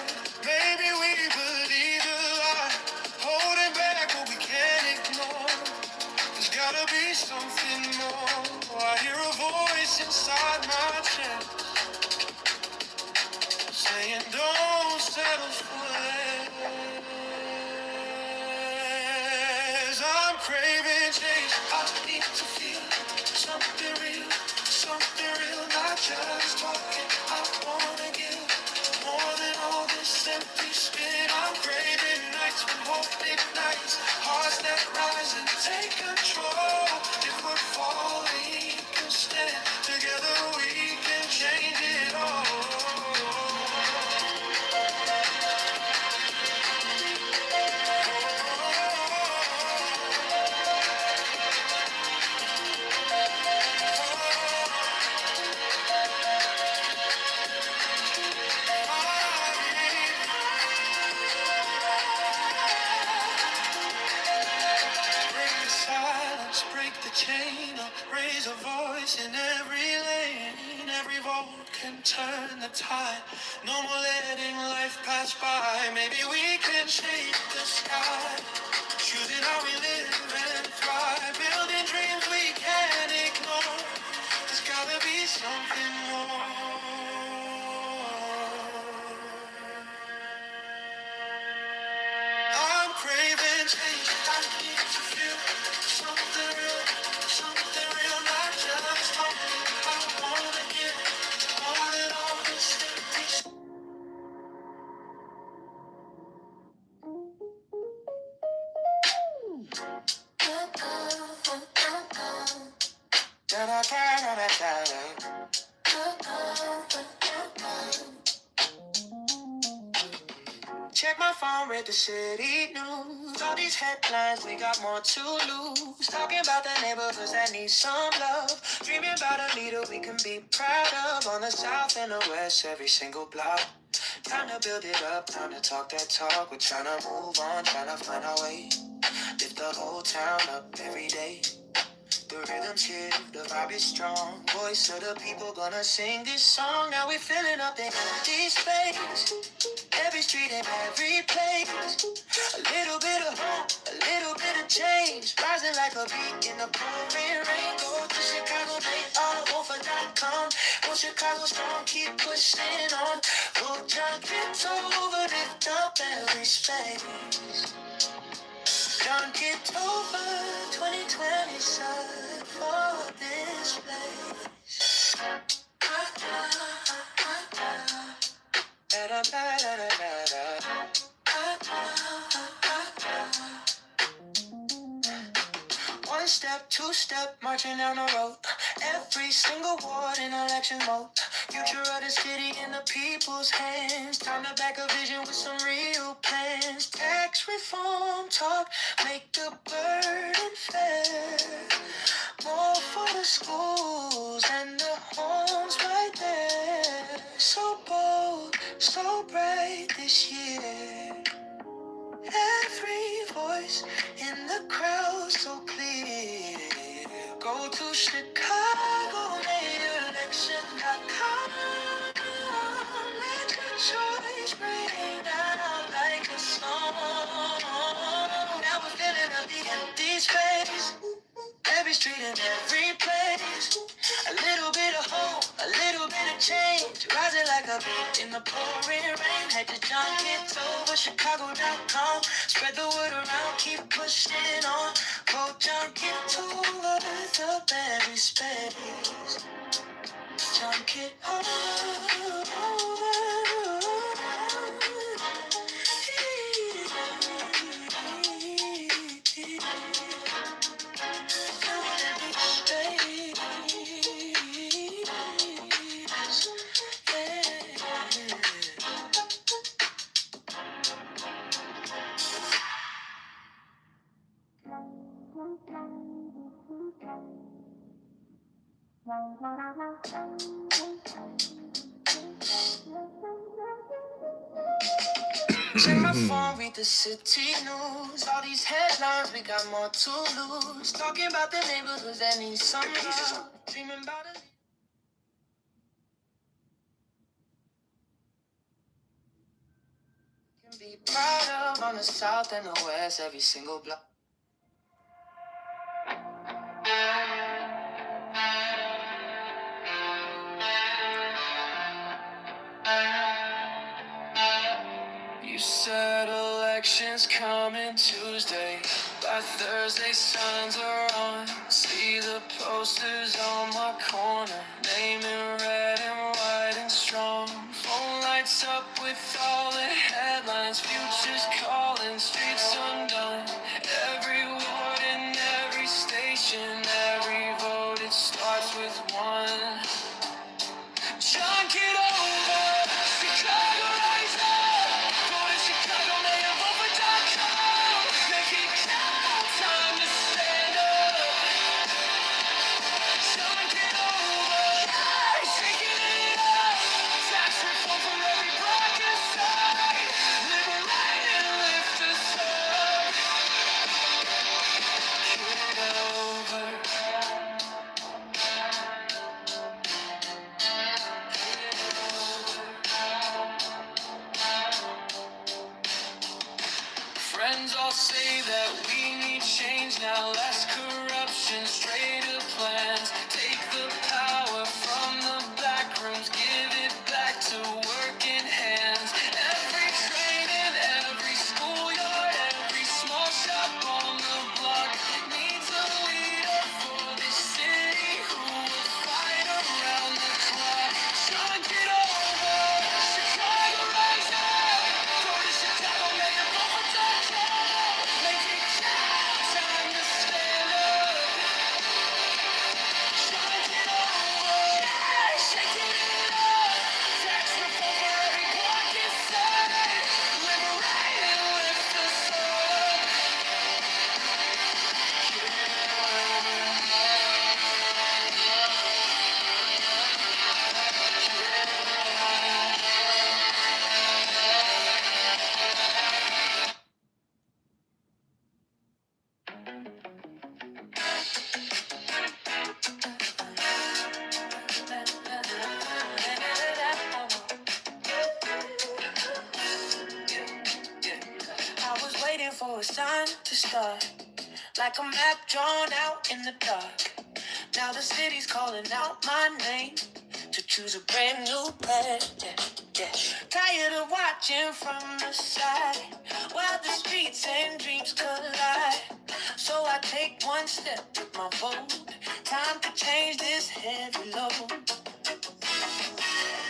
Maybe we believe a lie. Holding back what we can't ignore. There's gotta be something more. I hear a voice inside my chest saying don't settle for less. I'm craving change. I need to feel something real, not just talking. I wanna give more than all this empty spin. I'm craving nights when hope ignites. stars that rise and take control. If we're falling, we can stand together, we can change it all. Break the silence, break the chain up, raise a voice in every lane. Every vote can turn the tide. No more letting life pass by. Maybe we can shape the sky, choosing how we live and thrive. Building dreams we can't ignore. There's gotta be something more. I'm craving change. I need to feel something real, not just hope. I wanna get more than all this empty. Check my phone, read the city news. All these headlines, we got more to lose. Talking about the neighborhoods that need some love. Dreaming about a leader we can be proud of. On the south and the west, every single block. Time to build it up, time to talk that talk. We're trying to move on, trying to find our way. Lift the whole town up every day. The rhythm's here, the vibe is strong. Voice of the people gonna sing this song. Now we're filling up the empty space. Every street and every place. A little bit of hope, a little bit of change. Rising like a beat in the pouring rain. Go to Chicago, make allOver.com. Go Chicago strong, keep pushing on. Go John Kitover, lift up every space. John Kitover, 2020 sun for this place. One step, two step, marching down the road. Every single ward in election mode. Future of the city in the people's hands. Time to back a vision with some real plans. Tax reform talk, make the burden fair. More for the schools and the homes right there. So bold, so bright this year. Every voice in the crowd so clear. Go to Chicago, election.com. Let your choice ring out like a song. Now we're filling up the empty space. Every street and every place. A little bit of hope, a little bit of change. Rising like a beat in the pouring rain. Head to John Kitover, Chicago.com. Spread the word around, keep pushing on. Go John Kitover, lift up every space. John Kitover. Check my phone, read the city news. All these headlines, we got more to lose. Talking about the neighborhoods that need some love. Dreaming about a can be proud of. On the south and the west, every single block. You said elections coming Tuesday. By Thursday, signs are on. See the posters on my corner. Name in red and white and strong. Phone lights up with all the headlines. Futures calling, streets undone. Every say that we need change now, less corruption, straighter plans. Take the power from the back rooms, give it back to working hands. Every train in every schoolyard, every small shop on the block needs a leader for this city who will fight around the clock. John, get over, Chicago rise up. Go to Chicago, make a vote for John Kitover. Make it count, time to stand up. John, get over, yeah, shaking it up. Tax reform for every block inside. Liberate and lift us up. I was waiting for a sign to start, like a map drawn out in the dark. Now the city's calling out my name to choose a brand new path. Yeah, yeah. Tired of watching from the side while the streets and dreams collide. So I take one step with my vote. Time to change this heavy load.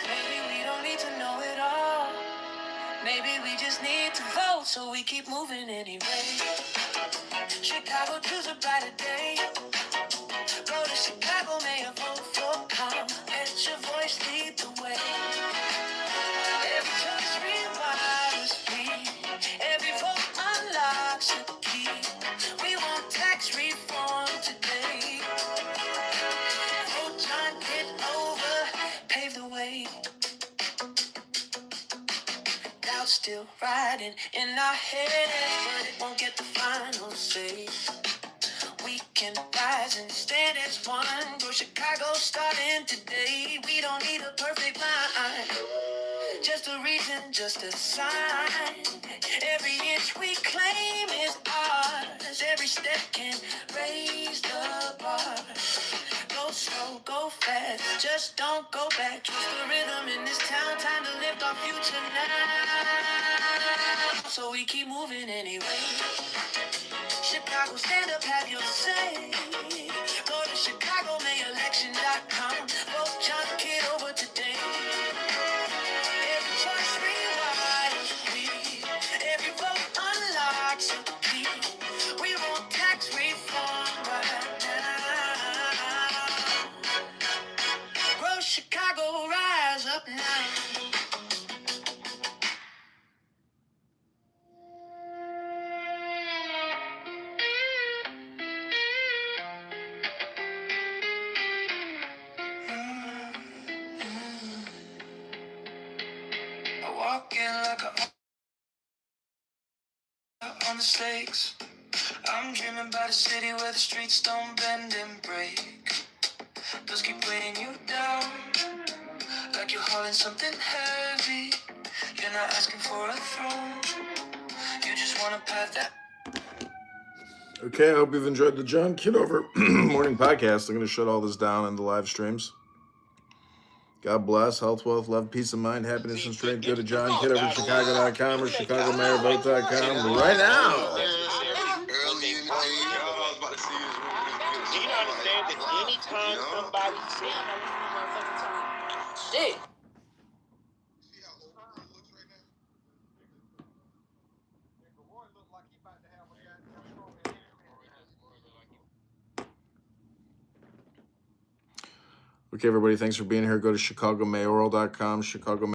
Maybe we don't need to know it all. Maybe we just need to vote so we keep moving anyway. Chicago, choose a brighter day. Go to Chicago, may a vote for calm. Let your voice lead the way. Every choice rewires speed. Every vote unlocks a key. We want tax reform today. Vote John Kitover, pave the way. Doubt's still riding in our heads, but it won't get the final say. We can rise and stand as one. Go Chicago starting today. We don't need a perfect line, just a reason, just a sign. Every inch we claim is ours. Every step can raise the bar. Go slow, go fast, just don't go back. Trust the rhythm in this town. Time to lift our future now. So we keep moving anyway. Chicago, stand up, have your say. Go to ChicagoMayElection.com. Vote John Kitover today. Every choice rewires speed. Every vote unlocks a key. We want tax reform right now. Grow Chicago, rise up now. Walking like on the stakes. I'm dreaming about a city where the streets don't bend and break. Those keep weighing you down, like you're hauling something heavy. You're not asking for a throne, you just want a path that. Okay, I hope you've enjoyed the John Kitover morning podcast. I'm going to shut all this down in the live streams. God bless, health, wealth, love, peace of mind, happiness, and strength. Go to JohnKitoverChicago.com or ChicagoMayorVote.com right now. Do you not understand that anytime somebody shit. Okay, everybody, thanks for being here. Go to ChicagoMayoral.com, Chicago